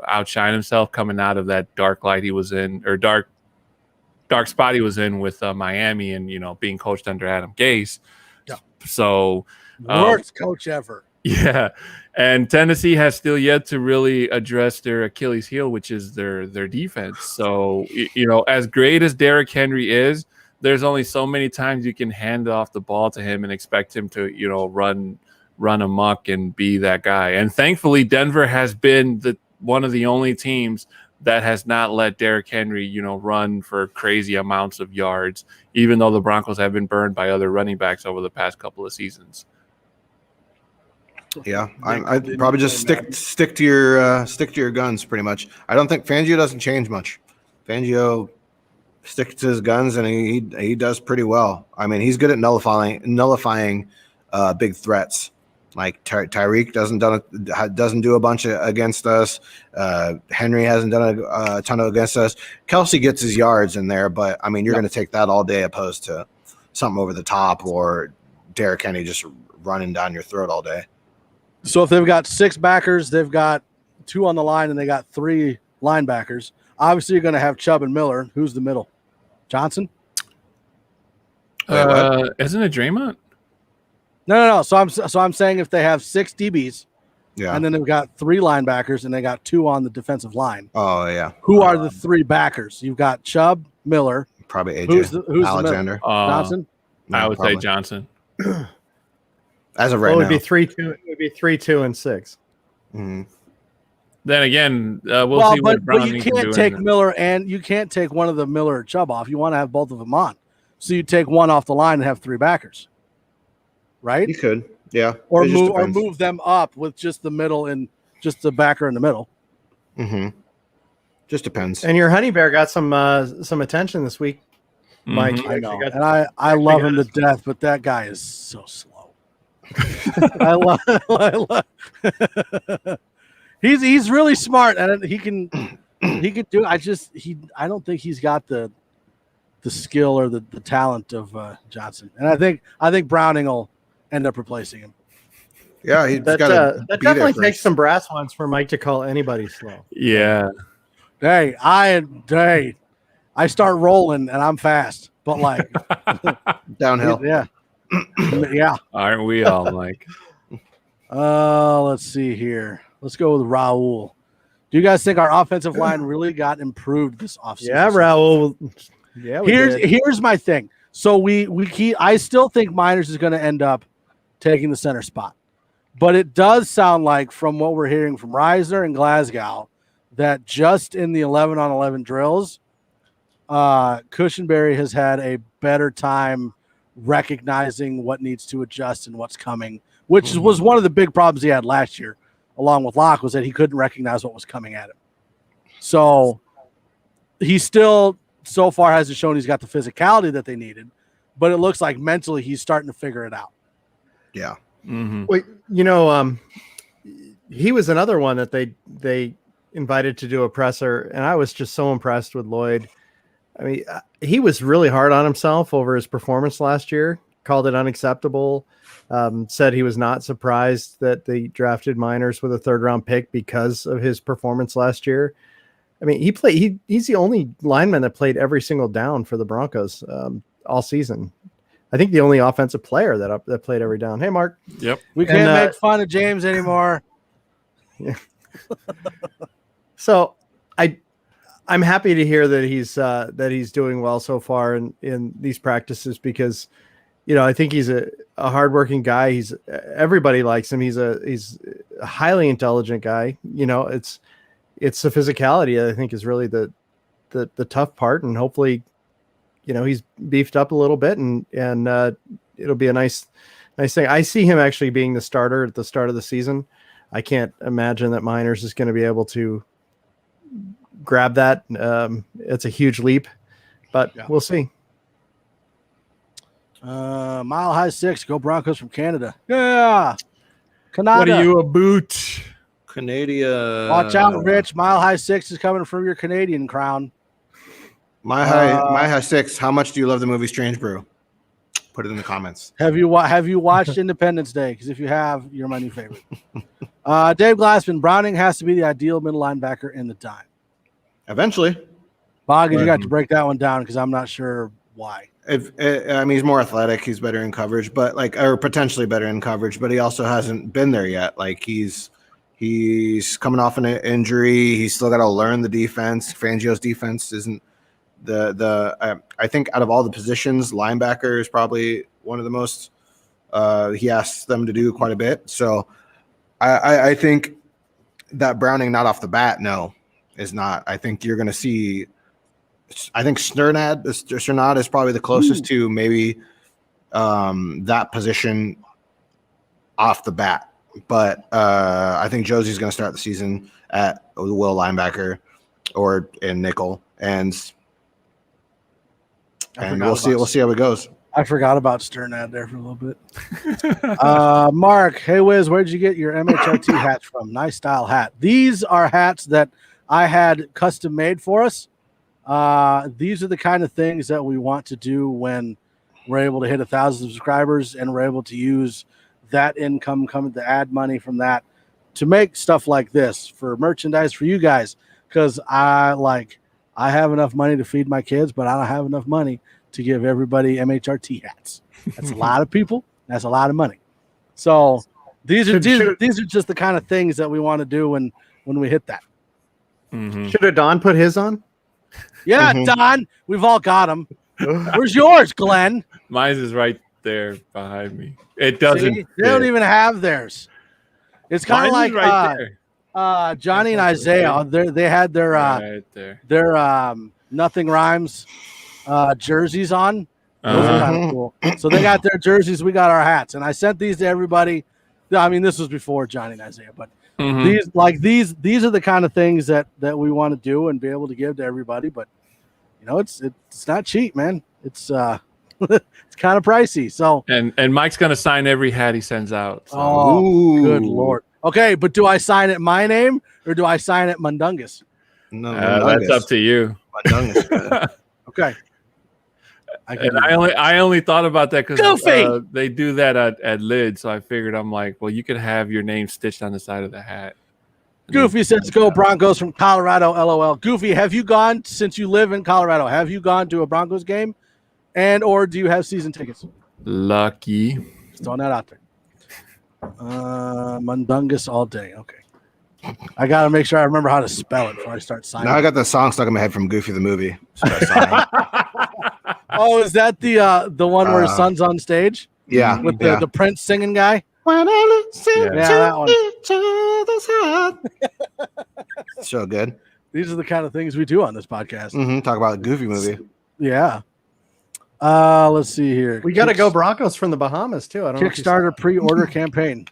Speaker 4: outshine himself coming out of that dark light he was in, or dark spot he was in with Miami, and being coached under Adam Gase.
Speaker 2: Yeah.
Speaker 4: So
Speaker 2: worst coach ever.
Speaker 4: Yeah, and Tennessee has still yet to really address their Achilles heel, which is their defense. So as great as Derrick Henry is, there's only so many times you can hand off the ball to him and expect him to run amok and be that guy. And thankfully, Denver has been one of the only teams that has not let Derrick Henry, run for crazy amounts of yards, even though the Broncos have been burned by other running backs over the past couple of seasons.
Speaker 3: Yeah, I'd probably just stick to your guns pretty much. I don't think Fangio doesn't change much. Fangio sticks to his guns, and he does pretty well. I mean, he's good at nullifying big threats. Like Tyreek doesn't do a bunch against us. Henry hasn't done a ton against us. Kelsey gets his yards in there, but I mean, you're going to take that all day opposed to something over the top or Derrick Henry just running down your throat all day.
Speaker 2: So if they've got 6 backers, they've got 2 on the line, and they got 3 linebackers. Obviously, you're going to have Chubb and Miller. Who's the middle? Johnson?
Speaker 4: Isn't it Draymond?
Speaker 2: No. So I'm saying if they have 6 DBs, and then they've got 3 linebackers, and they got 2 on the defensive line.
Speaker 3: Oh yeah.
Speaker 2: Who are the 3 backers? You've got Chubb, Miller.
Speaker 3: Probably AJ.
Speaker 2: Who's
Speaker 3: Alexander?
Speaker 2: Johnson.
Speaker 4: I would say Johnson.
Speaker 3: As of right now,
Speaker 1: it would be 3-2. It would be 3-2 and 6.
Speaker 3: Mm-hmm.
Speaker 4: Then again, we'll see what Browning
Speaker 2: but you
Speaker 4: can
Speaker 2: can't
Speaker 4: do
Speaker 2: take Miller, and you can't take one of the Miller or Chubb off. You want to have both of them on, so you take one off the line and have 3 backers, right?
Speaker 3: You could, yeah,
Speaker 2: or move them up with just the middle and just the backer in the middle.
Speaker 3: Mm-hmm. Just depends.
Speaker 1: And your Honey Bear got some attention this week, Mike.
Speaker 2: I know, and I love him to death, but that guy is so slow. I love. He's really smart, and he can do. I don't think he's got the skill or the talent of Johnson, and I think Browning will end up replacing him.
Speaker 3: Yeah, that
Speaker 1: definitely takes some brass ones for Mike to call anybody slow.
Speaker 4: Yeah.
Speaker 2: Hey, I start rolling and I'm fast, but like
Speaker 3: downhill.
Speaker 2: Yeah. Yeah.
Speaker 4: Aren't we all, Mike?
Speaker 2: Let's see here. Let's go with Raul. Do you guys think our offensive line really got improved this offseason?
Speaker 1: Yeah, Raul. Yeah.
Speaker 2: Here's my thing. So I still think Miners is going to end up taking the center spot, but it does sound like from what we're hearing from Reisner and Glasgow that just in the 11-on-11 drills, Cushenberry has had a better time recognizing what needs to adjust and what's coming, which was one of the big problems he had last year, along with Locke, was that he couldn't recognize what was coming at him. So he still, so far, hasn't shown he's got the physicality that they needed, but it looks like mentally he's starting to figure it out.
Speaker 3: Yeah.
Speaker 4: Mm-hmm.
Speaker 1: Well, he was another one that they invited to do a presser, and I was just so impressed with Lloyd. I mean, he was really hard on himself over his performance last year, called it unacceptable, said he was not surprised that they drafted Miners with a 3rd-round pick because of his performance last year. I mean, he's the only lineman that played every single down for the Broncos all season. I think the only offensive player that played every down. Hey, Mark.
Speaker 4: Yep.
Speaker 2: We can't make fun of James anymore.
Speaker 1: Yeah. So I'm happy to hear that he's doing well so far in these practices, because I think he's a hardworking guy. Everybody likes him. He's a highly intelligent guy. It's the physicality I think is really the tough part, and hopefully he's beefed up a little bit, and it'll be a nice thing. I see him actually being the starter at the start of the season. I can't imagine that Miners is going to be able to grab that. It's a huge leap, but we'll see.
Speaker 2: Mile High 6, go Broncos from Canada. Yeah. Canada.
Speaker 4: What are you, a boot?
Speaker 3: Canada.
Speaker 2: Watch out, Rich. Mile High 6 is coming from your Canadian crown.
Speaker 3: My high 6. How much do you love the movie Strange Brew? Put it in the comments.
Speaker 2: Have you watched Independence Day? Because if you have, you're my new favorite. Dave Glassman, Browning has to be the ideal middle linebacker in the dime.
Speaker 3: Eventually.
Speaker 2: Boggins, you got to break that one down because I'm not sure why.
Speaker 3: He's more athletic. He's better in coverage, or potentially better in coverage, but he also hasn't been there yet. Like he's coming off an injury. He's still got to learn the defense. Fangio's defense isn't I think out of all the positions, linebacker is probably one of the most he asks them to do quite a bit. So I think that Browning not off the bat, no, is not. I think you're going to see. I think Sternad is probably the closest to maybe that position off the bat. But I think Josie's going to start the season at the will linebacker or in nickel, and we'll see how it goes.
Speaker 2: I forgot about Sternad there for a little bit. Mark, hey Wiz, where'd you get your MHRT hats from? Nice style hat. These are hats that I had custom made for us. These are the kind of things that we want to do when we're able to hit 1,000 subscribers, and we're able to use that income coming to add money from that to make stuff like this for merchandise for you guys. Because I have enough money to feed my kids, but I don't have enough money to give everybody MHRT hats. That's a lot of people. That's a lot of money. So these are just the kind of things that we want to do when we hit that.
Speaker 1: Mm-hmm. Should have Don put his on?
Speaker 2: Yeah, Don. We've all got them. Where's yours, Glenn?
Speaker 4: Mine is right there behind me. It doesn't.
Speaker 2: See? They don't even have theirs. It's kind of like Johnny and Isaiah. They had their
Speaker 4: right there.
Speaker 2: Their Nothing Rhymes jerseys on. Those are kind of cool. So they got their jerseys. We got our hats, and I sent these to everybody. I mean, this was before Johnny and Isaiah, but these are the kind of things that we want to do and be able to give to everybody. But it's not cheap, man. It's it's kind of pricey. So
Speaker 4: and Mike's gonna sign every hat he sends out. So.
Speaker 2: Oh, good Lord. Okay, but do I sign it my name or do I sign it Mundungus?
Speaker 3: No,
Speaker 4: that's up to you.
Speaker 3: Mundungus.
Speaker 2: Okay.
Speaker 4: I only thought about that because they do that at Lid, so I figured I'm like, well, you could have your name stitched on the side of the hat.
Speaker 2: Goofy says, "Go Broncos from Colorado." LOL. Goofy, have you gone since you live in Colorado? Have you gone to a Broncos game, or do you have season tickets?
Speaker 4: Lucky.
Speaker 2: Just throwing that out there. Mundungus all day. Okay. I got to make sure I remember how to spell it before I start signing.
Speaker 3: Now I got the song stuck in my head from Goofy the movie.
Speaker 2: Oh, is that the one where his son's on stage?
Speaker 3: Yeah.
Speaker 2: With the Prince singing guy?
Speaker 3: When I listen
Speaker 2: that one.
Speaker 3: each other's heart. So good.
Speaker 2: These are the kind of things we do on this podcast.
Speaker 3: Mm-hmm. Talk about a Goofy movie.
Speaker 2: Yeah. Let's see here.
Speaker 1: We got to go Broncos from the Bahamas too. I don't
Speaker 2: Kickstarter pre-order campaign.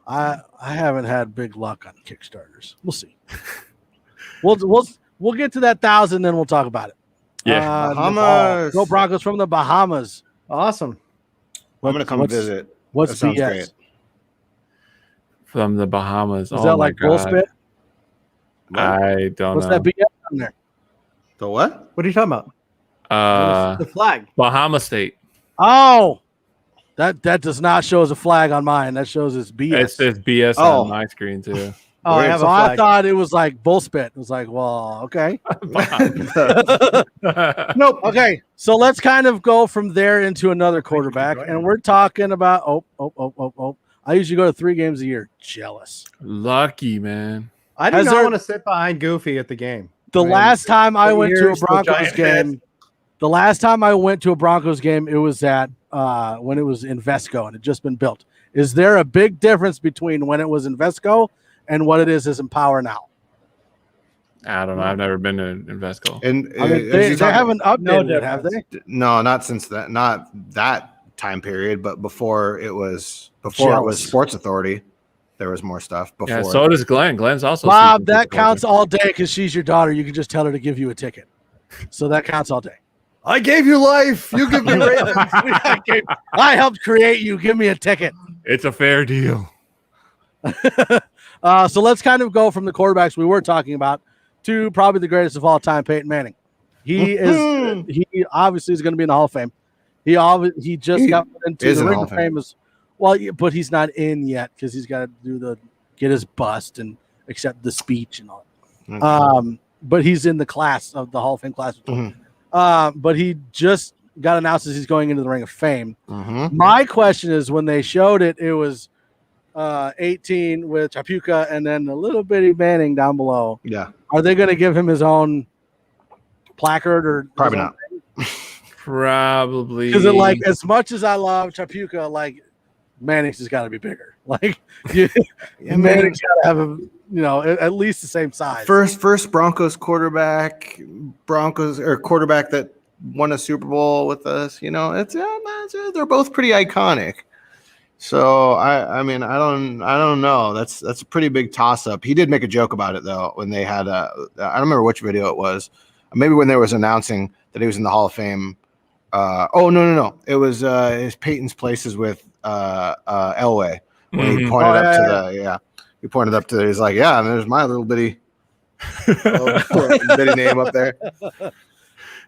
Speaker 2: I haven't had big luck on Kickstarters. We'll see. We'll get to that 1,000, then we'll talk about it.
Speaker 4: Yeah,
Speaker 3: Bahamas.
Speaker 2: Go Broncos from the Bahamas.
Speaker 1: Awesome.
Speaker 3: I'm gonna come visit.
Speaker 2: What's
Speaker 3: that sounds
Speaker 2: BS?
Speaker 3: great.
Speaker 4: from the Bahamas.
Speaker 2: Is that like bullspit?
Speaker 4: I don't
Speaker 2: What's
Speaker 4: know.
Speaker 2: that BS on there?
Speaker 3: The what?
Speaker 1: What are you talking about? The flag.
Speaker 4: Bahama State.
Speaker 2: Oh, that does not show as a flag on mine. That shows as BS.
Speaker 4: It says BS on my screen too.
Speaker 1: Oh, I have
Speaker 2: So
Speaker 1: a
Speaker 2: I
Speaker 1: flag.
Speaker 2: thought it was like bull spit. It was like, well, okay.
Speaker 1: Nope.
Speaker 2: Okay, so let's kind of go from there into another quarterback, and we're talking about I usually go to 3 games a year. Jealous.
Speaker 4: Lucky, man.
Speaker 1: I do
Speaker 2: Has
Speaker 1: not
Speaker 2: there-
Speaker 1: want to sit behind Goofy at the game.
Speaker 2: The
Speaker 1: I mean,
Speaker 2: last time I
Speaker 1: the
Speaker 2: went to a
Speaker 1: ears, the
Speaker 2: Broncos
Speaker 1: giant
Speaker 2: game,
Speaker 1: head.
Speaker 2: the last time I went to a Broncos game, it was at when it was in Vesco and it just been built. Is there a big difference between when it was in Vesco and what it is in Power now?
Speaker 4: I don't know. I've never been to Invesco.
Speaker 3: And
Speaker 2: I mean, they haven't updated it, have they?
Speaker 3: No, not since that. Not that time period, but before it was
Speaker 2: Jealous.
Speaker 3: Sports Authority. There was more stuff before.
Speaker 4: Yeah, so does Glenn. Glenn's also
Speaker 2: Bob,
Speaker 4: season
Speaker 2: that
Speaker 4: ticket
Speaker 2: counts
Speaker 4: holder.
Speaker 2: all day because she's your daughter. You can just tell her to give you a ticket. So that counts all day.
Speaker 1: I gave you life. You give me Ravens.
Speaker 2: I helped create you. Give me a ticket.
Speaker 4: It's a fair deal.
Speaker 2: So let's kind of go from the quarterbacks we were talking about to probably the greatest of all time, Peyton Manning. He obviously is going to be in the Hall of Fame. He just got put into the Ring of Fame as well, but he's not in yet because he's got to get his bust and accept the speech and all.
Speaker 3: Okay.
Speaker 2: But he's in the class of the Hall of Fame class.
Speaker 3: Mhm.
Speaker 2: But he just got announced as he's going into the Ring of Fame.
Speaker 3: Mhm.
Speaker 2: My question is, when they showed it, it was 18 with Chapuka and then a little bitty Manning down below.
Speaker 3: Yeah,
Speaker 2: Are they going to give him his own placard or
Speaker 3: probably not.
Speaker 4: Probably.
Speaker 2: Because like as much as I love Chapuka, like Manning's has got to be bigger. Like Manning's got to have at least the same size.
Speaker 3: First Broncos quarterback that won a Super Bowl with us. They're both pretty iconic. So I mean I don't know. That's a pretty big toss up. He did make a joke about it though when they had I don't remember which video it was. Maybe when they was announcing that he was in the Hall of Fame. No. It was his Peyton's Places with Elway when he pointed he pointed up to he's like, yeah, and there's my little bitty bitty name up there.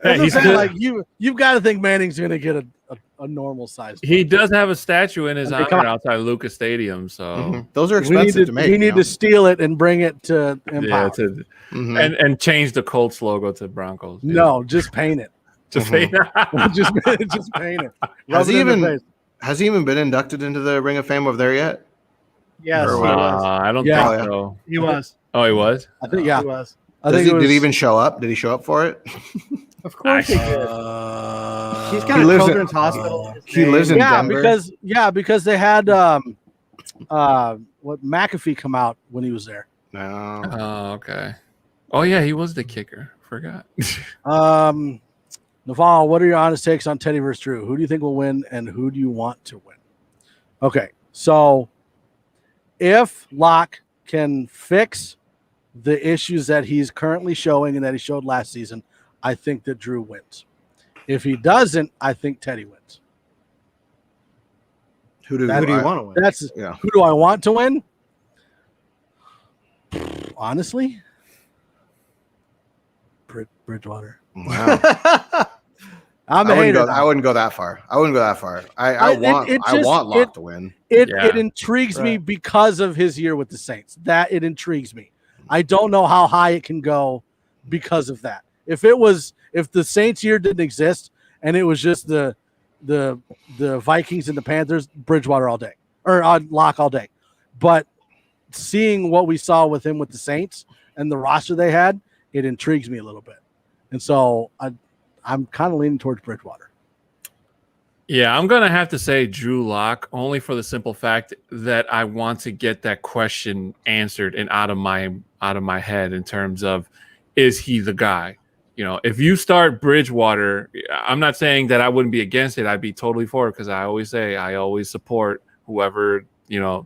Speaker 4: Yeah, he's
Speaker 2: like you've got to think Manning's going to get a normal size.
Speaker 4: He does have a statue in his
Speaker 2: Okay,
Speaker 4: honor outside Lucas Stadium. So
Speaker 3: Mhm. Those are expensive to make.
Speaker 2: We need to steal it and bring it to Empower.
Speaker 3: Mhm.
Speaker 4: and change the Colts logo to Broncos. Yeah.
Speaker 2: No, just paint it.
Speaker 4: Just
Speaker 2: just paint it.
Speaker 3: Has
Speaker 2: Rub it
Speaker 3: he
Speaker 2: in their face.
Speaker 3: Has he even been inducted into the Ring of Fame over there yet?
Speaker 1: Yes, he
Speaker 3: Or,
Speaker 1: was.
Speaker 4: I don't
Speaker 2: Yeah.
Speaker 4: think so.
Speaker 1: He was.
Speaker 4: Oh, he was.
Speaker 2: I think yeah.
Speaker 1: He was.
Speaker 2: I think
Speaker 3: Did he even show up? Did he show up for it?
Speaker 1: Of course he did. He's got
Speaker 3: He
Speaker 1: a
Speaker 3: lives in-
Speaker 1: children's hospital.
Speaker 3: he lives in Denver.
Speaker 2: because they had what McAfee come out when he was there.
Speaker 3: No.
Speaker 4: Oh, okay. Oh yeah, he was the kicker. Forgot.
Speaker 2: Naval, what are your honest takes on Teddy versus Drew? Who do you think will win and who do you want to win? Okay, so if Locke can fix the issues that he's currently showing and that he showed last season, I think that Drew wins. If he doesn't, I think Teddy wins.
Speaker 3: Who do you
Speaker 1: want to win?
Speaker 2: That's
Speaker 3: Yeah.
Speaker 2: who do I want to win? Honestly, Bridgewater.
Speaker 3: Wow.
Speaker 2: I'm a
Speaker 3: I
Speaker 2: hater.
Speaker 3: wouldn't go that far. I want Locke to win.
Speaker 2: It
Speaker 4: Yeah.
Speaker 2: intrigues me because of his year with the Saints. That it intrigues me. I don't know how high it can go because of that. If the Saints year didn't exist and it was just the Vikings and the Panthers, Bridgewater all day or Locke all day. But seeing what we saw with him with the Saints and the roster they had, it intrigues me a little bit. And so I'm kind of leaning towards Bridgewater.
Speaker 4: Yeah, I'm gonna have to say Drew Lock only for the simple fact that I want to get that question answered and out of my head in terms of, is he the guy? If you start Bridgewater, I'm not saying that I wouldn't be against it. I'd be totally for it because I always support whoever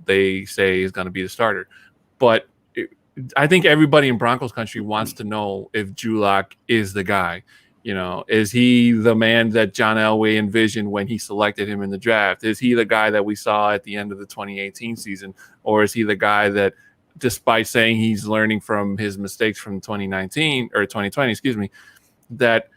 Speaker 4: they say is going to be the starter. But I think everybody in Broncos country wants to know if Drew Lock is the guy. Is he the man that John Elway envisioned when he selected him in the draft? Is he the guy that we saw at the end of the 2018 season? Or is he the guy that, despite saying he's learning from his mistakes from 2019 or 2020, that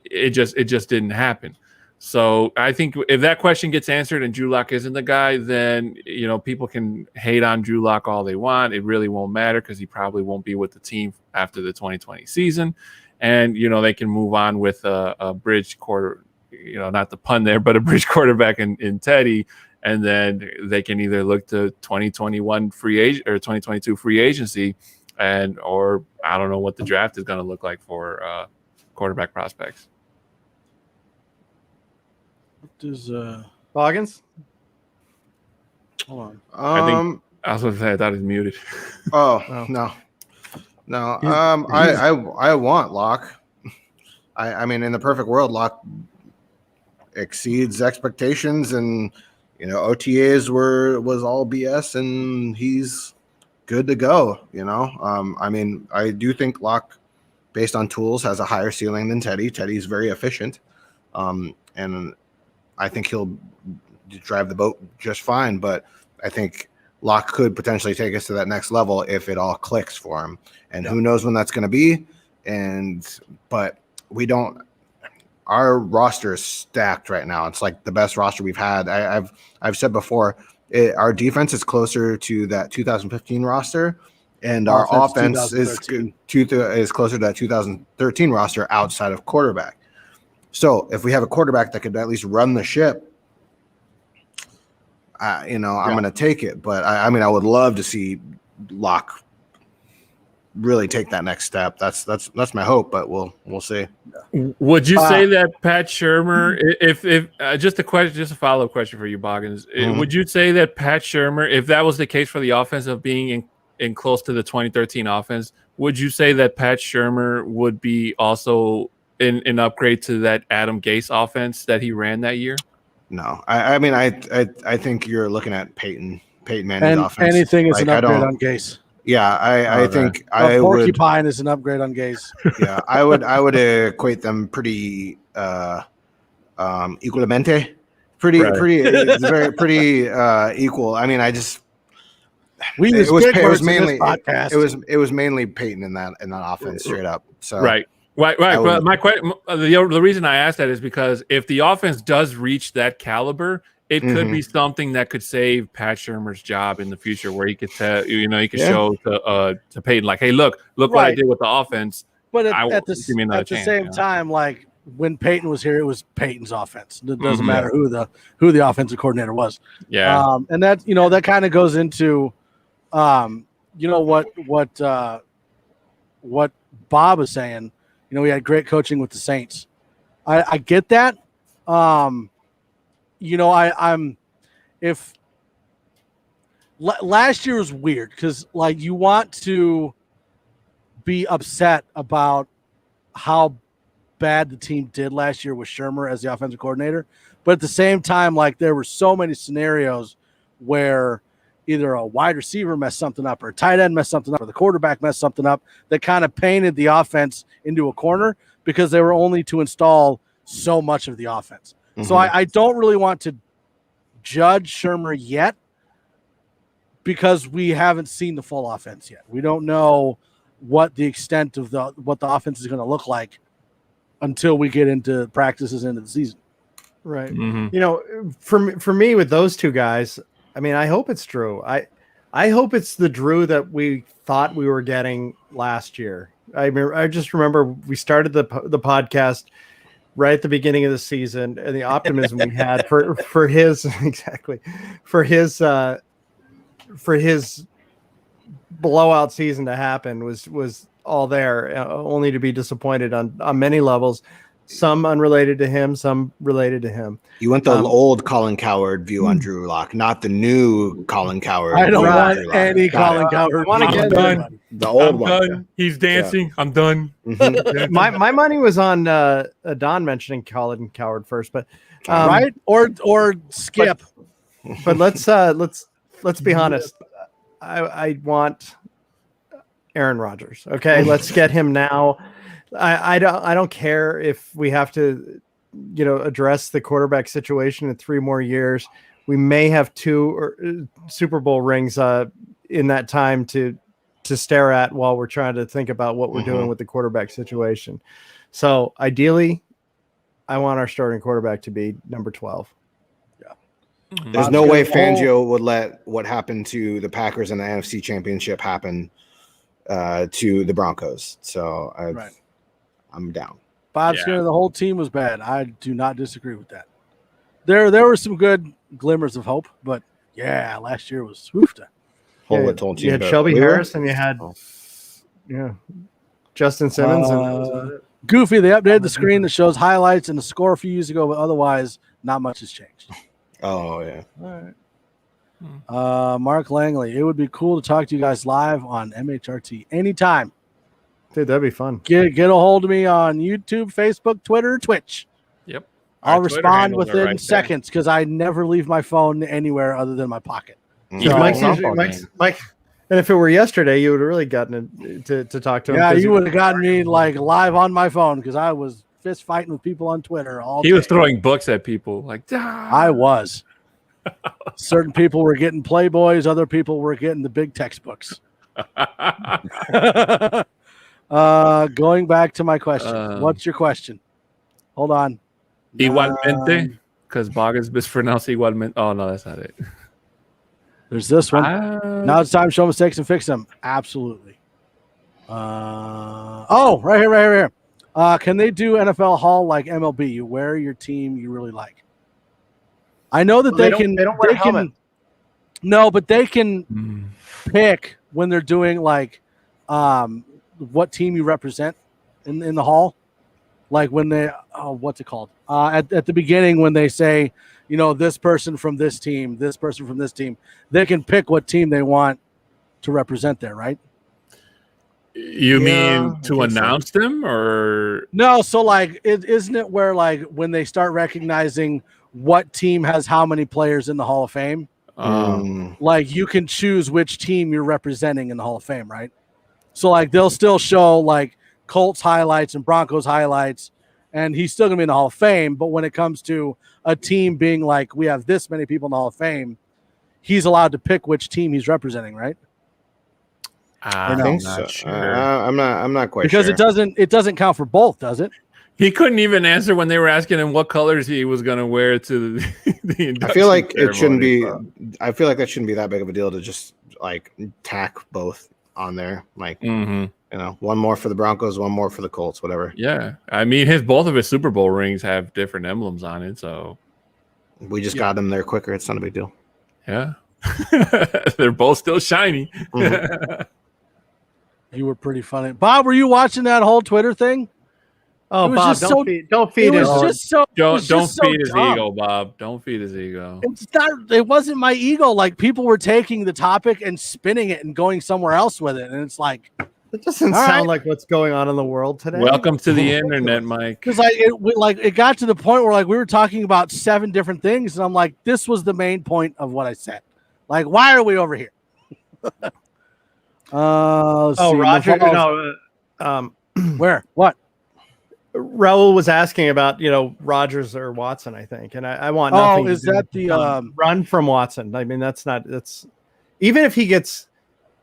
Speaker 4: it just didn't happen? So I think if that question gets answered and Drew Lock isn't the guy, then people can hate on Drew Lock all they want. It really won't matter because he probably won't be with the team after the 2020 season, and they can move on with a bridge quarter. Not the pun there, but a bridge quarterback in Teddy, and then they can either look to 2021 free agent or 2022 free agency, or I don't know what the draft is going to look like for quarterback prospects.
Speaker 2: Does
Speaker 1: Boggins?
Speaker 2: Hold on.
Speaker 4: I was going to say I thought he was muted.
Speaker 3: Oh. No. I want Locke. I mean, in the perfect world, Locke exceeds expectations, and OTAs was all BS, and he's good to go. I mean, I do think Locke, based on tools, has a higher ceiling than Teddy. Teddy's very efficient, and I think he'll drive the boat just fine. But I think Locke could potentially take us to that next level if it all clicks for him. And who knows when that's going to be. But we don't. Our roster is stacked right now. It's like the best roster we've had. I've said before, our defense is closer to that 2015 roster, and our offense is closer to that 2013 roster outside of quarterback. So if we have a quarterback that could at least run the ship, I'm going to take it. But I mean, I would love to see Locke really take that next step. That's my hope, but we'll see.
Speaker 4: Would you say that Pat Shurmur, if just a follow-up question for you, Boggins, would you say that Pat Shurmur, if that was the case for the offense of being in close to the 2013 offense, would you say that Pat Shurmur would be also an upgrade to that Adam Gase offense that he ran that year?
Speaker 3: No, I mean, I think you're looking at Peyton Manning's offense.
Speaker 2: Anything is an upgrade on Gase.
Speaker 3: Yeah, I think
Speaker 2: Porcupine is an upgrade on Gase.
Speaker 3: Yeah, I would equate them pretty equalmente, pretty equal. I mean, it was mainly Peyton in that offense, straight up. So
Speaker 4: right. But my question, the reason I asked that is because if the offense does reach that caliber, it could be something that could save Pat Shurmur's job in the future, where he could tell, he could show to Peyton, like, hey, look what I did with the offense.
Speaker 2: But at the same time, like when Peyton was here, it was Peyton's offense. It doesn't matter who the offensive coordinator was.
Speaker 4: Yeah.
Speaker 2: And that that kind of goes into what Bob was saying. We had great coaching with the Saints. I get that. Last year was weird because like you want to be upset about how bad the team did last year with Shurmur as the offensive coordinator, but at the same time, like there were so many scenarios where either a wide receiver messed something up or a tight end messed something up or the quarterback messed something up that kind of painted the offense into a corner because they were only to install so much of the offense. So I don't really want to judge Shurmur yet because we haven't seen the full offense yet. We don't know what the extent of what the offense is going to look like until we get into practices into the season.
Speaker 1: Right. For me with those two guys, I mean, I hope it's Drew. I hope it's the Drew that we thought we were getting last year. I just remember we started the podcast right at the beginning of the season, and the optimism we had for his blowout season to happen was all there, only to be disappointed on many levels. Some unrelated to him, some related to him.
Speaker 3: You want the old Colin Cowherd view on Drew Lock, not the new Colin Cowherd.
Speaker 2: I don't want any Colin Cowherd.
Speaker 4: I'm done.
Speaker 3: The old
Speaker 4: I'm
Speaker 3: one.
Speaker 4: done. He's dancing. Yeah. I'm done.
Speaker 1: My money was on Don mentioning Colin Cowherd first, but
Speaker 2: right or Skip.
Speaker 1: But let's be honest. I want Aaron Rodgers. Okay, let's get him now. I don't care if we have to, address the quarterback situation in 3 more years. We may have 2 Super Bowl rings in that time to stare at while we're trying to think about what we're doing with the quarterback situation. So ideally, I want our starting quarterback to be number 12.
Speaker 3: There's no way Fangio would let what happened to the Packers in the NFC Championship happen to the Broncos. So I'm down.
Speaker 2: Bob Skinner, the whole team was bad. I do not disagree with that. There were some good glimmers of hope, but last year was woofed.
Speaker 1: You had Shelby Harris and you had Justin Simmons. And
Speaker 2: Goofy, they updated the screen that shows highlights and the score a few years ago, but otherwise not much has changed.
Speaker 3: Oh, yeah.
Speaker 2: All right. Mark Langley, it would be cool to talk to you guys live on MHRT anytime.
Speaker 1: Dude, that'd be fun.
Speaker 2: Get a hold of me on YouTube, Facebook, Twitter, Twitch.
Speaker 4: Yep.
Speaker 2: I'll respond within seconds because I never leave my phone anywhere other than my pocket.
Speaker 1: Mike, and if it were yesterday, you would have really gotten to talk to him.
Speaker 2: Yeah, you would have gotten me like live on my phone because I was fist fighting with people on Twitter all day.
Speaker 4: He was throwing books at people like
Speaker 2: I was. Certain people were getting Playboys, other people were getting the big textbooks. Going back to my question. What's your question? Hold on.
Speaker 4: Igualmente, because Boggins mispronounced igualmente. Oh no, that's not it.
Speaker 2: There's this one. Now it's time to show mistakes and fix them. Absolutely. Right here. Can they do NFL Hall like MLB? You wear your team you really like. I know that they can. They don't wear helmets. No, but they can pick when they're doing like what team you represent in the hall. Like when they, what's it called? At the beginning when they say, this person from this team, this person from this team, they can pick what team they want to represent there, right?
Speaker 4: You mean to announce them or?
Speaker 2: No, so like, isn't it where like when they start recognizing what team has how many players in the Hall of Fame? Like you can choose which team you're representing in the Hall of Fame, right? So like they'll still show like Colts highlights and Broncos highlights, and he's still gonna be in the Hall of Fame. But when it comes to a team being like, we have this many people in the Hall of Fame, he's allowed to pick which team he's representing, right?
Speaker 3: I think so. Sure. I'm not quite
Speaker 2: because
Speaker 3: sure.
Speaker 2: it doesn't count for both, does it?
Speaker 4: He couldn't even answer when they were asking him what colors he was going to wear to the induction
Speaker 3: I feel like
Speaker 4: ceremony.
Speaker 3: it shouldn't be. I feel like that shouldn't be that big of a deal to just like tack both on there. Like one more for the Broncos, one more for the Colts, whatever.
Speaker 4: Yeah, I mean both of his Super Bowl rings have different emblems on it, so
Speaker 3: we just got them there quicker. It's not a big deal.
Speaker 4: Yeah, they're both still shiny.
Speaker 2: You were pretty funny, Bob. Were you watching that whole Twitter thing?
Speaker 1: Oh, Bob, don't feed his
Speaker 4: ego, Bob. Don't feed his ego.
Speaker 2: It wasn't my ego. Like people were taking the topic and spinning it and going somewhere else with it, and it's like
Speaker 1: it doesn't sound like what's going on in the world today.
Speaker 4: Welcome to the internet, Mike.
Speaker 2: Because it got to the point where like we were talking about 7 different things, and I'm like, this was the main point of what I said. Like, why are we over here?
Speaker 1: Roger.
Speaker 2: Where? What?
Speaker 1: Raul was asking about, Rodgers or Watson, I think. And I want nothing.
Speaker 2: Oh, is that the
Speaker 1: run from Watson? I mean, that's even if he gets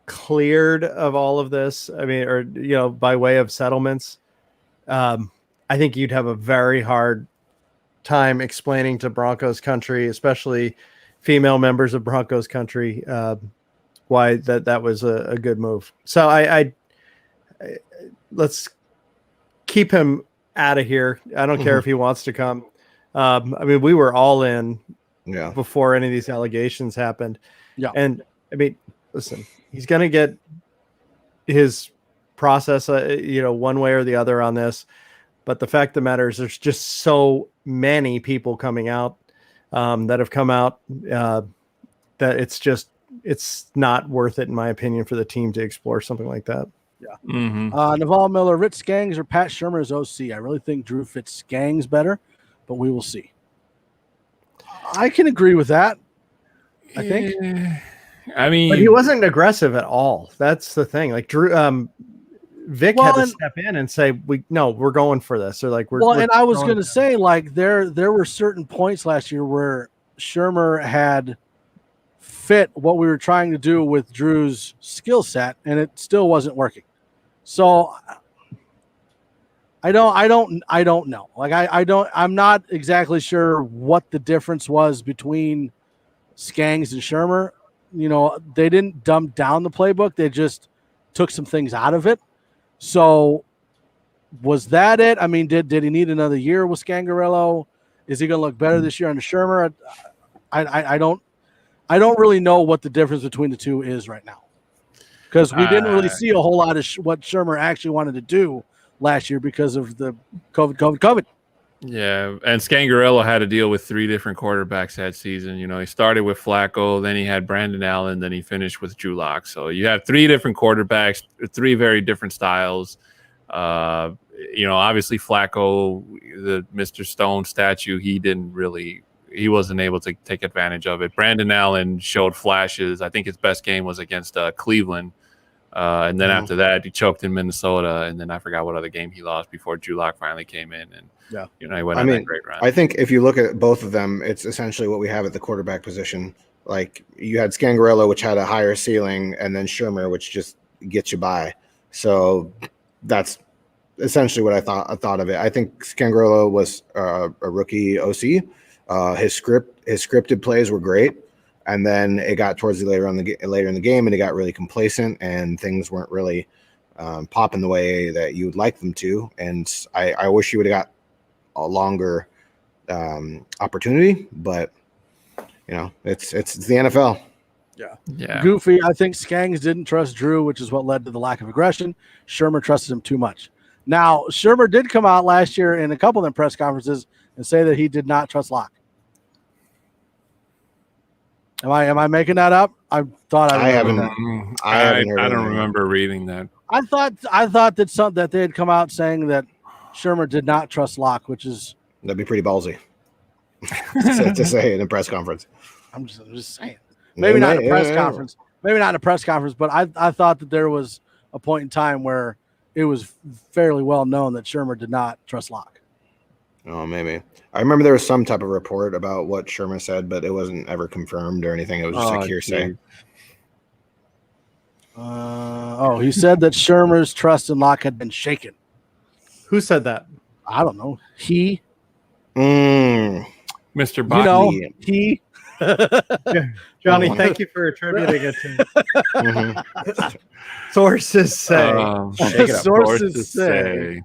Speaker 1: cleared of all of this, I mean, or, by way of settlements, I think you'd have a very hard time explaining to Broncos country, especially female members of Broncos country, why that was a good move. So I let's keep him out of here. I don't care if he wants to come. I mean, we were all in before any of these allegations happened.
Speaker 2: Yeah.
Speaker 1: And I mean, listen, he's going to get his process, one way or the other on this. But the fact of the matter is there's just so many people coming out that have come out that it's not worth it, in my opinion, for the team to explore something like that.
Speaker 2: Yeah. Naval Miller, Rich Skangs or Pat Shurmur as OC? I really think Drew fits Skangs better, but we will see. I can agree with that. I think.
Speaker 4: I mean,
Speaker 1: but he wasn't aggressive at all. That's the thing. Like Drew, Vic had to step in and say, we're going for this. Or like,
Speaker 2: and I was going to say, like, there were certain points last year where Shurmur had fit what we were trying to do with Drew's skill set, and it still wasn't working. So I don't know. Like I'm not exactly sure what the difference was between Skangs and Shermer. You know, they didn't dumb down the playbook. They just took some things out of it. So was that it? I mean, did he need another year with Scangarello? Is he going to look better this year under Shermer? I don't really know what the difference between the two is right now, because we didn't really see a whole lot of what Shermer actually wanted to do last year because of the COVID.
Speaker 4: Yeah, and Scangarello had to deal with 3 different quarterbacks that season. You know, he started with Flacco, then he had Brandon Allen, then he finished with Drew Lock. So you have 3 different quarterbacks, 3 very different styles. You know, obviously Flacco, the Mr. Stone statue, he wasn't able to take advantage of it. Brandon Allen showed flashes. I think his best game was against Cleveland. And then after that, he choked in Minnesota. And then I forgot what other game he lost before Drew Lock finally came in. And, you know, he went on that great run.
Speaker 3: I think if you look at both of them, it's essentially what we have at the quarterback position. Like, you had Scangarello, which had a higher ceiling, and then Shermer, which just gets you by. So that's essentially what I thought of it. I think Scangarello was a rookie OC. His scripted plays were great. And then it got towards the later in the game, and it got really complacent, and things weren't really popping the way that you would like them to. And I wish you would have got a longer opportunity, but you know, it's the NFL.
Speaker 2: Yeah. Goofy. I think Skangs didn't trust Drew, which is what led to the lack of aggression. Shermer trusted him too much. Now, Shermer did come out last year in a couple of them press conferences and say that he did not trust Locke. Am I making that up? I thought I
Speaker 3: haven't.
Speaker 4: I don't remember reading that.
Speaker 2: I thought that they had come out saying that Shermer did not trust Locke, which is
Speaker 3: that'd be pretty ballsy to say in a press conference.
Speaker 2: I'm just saying. Maybe not in a press conference. Maybe not in a press conference, but I thought that there was a point in time where it was fairly well known that Shermer did not trust Locke.
Speaker 3: Oh, maybe. I remember there was some type of report about what Shermer said, but it wasn't ever confirmed or anything. It was just like hearsay.
Speaker 2: He said that Shermer's trust in Locke had been shaken.
Speaker 1: Who said that?
Speaker 2: I don't know. He.
Speaker 4: Mr. Bach.
Speaker 2: You know, he.
Speaker 1: Johnny, thank you for attributing it to me. Sources say.
Speaker 2: Sources say.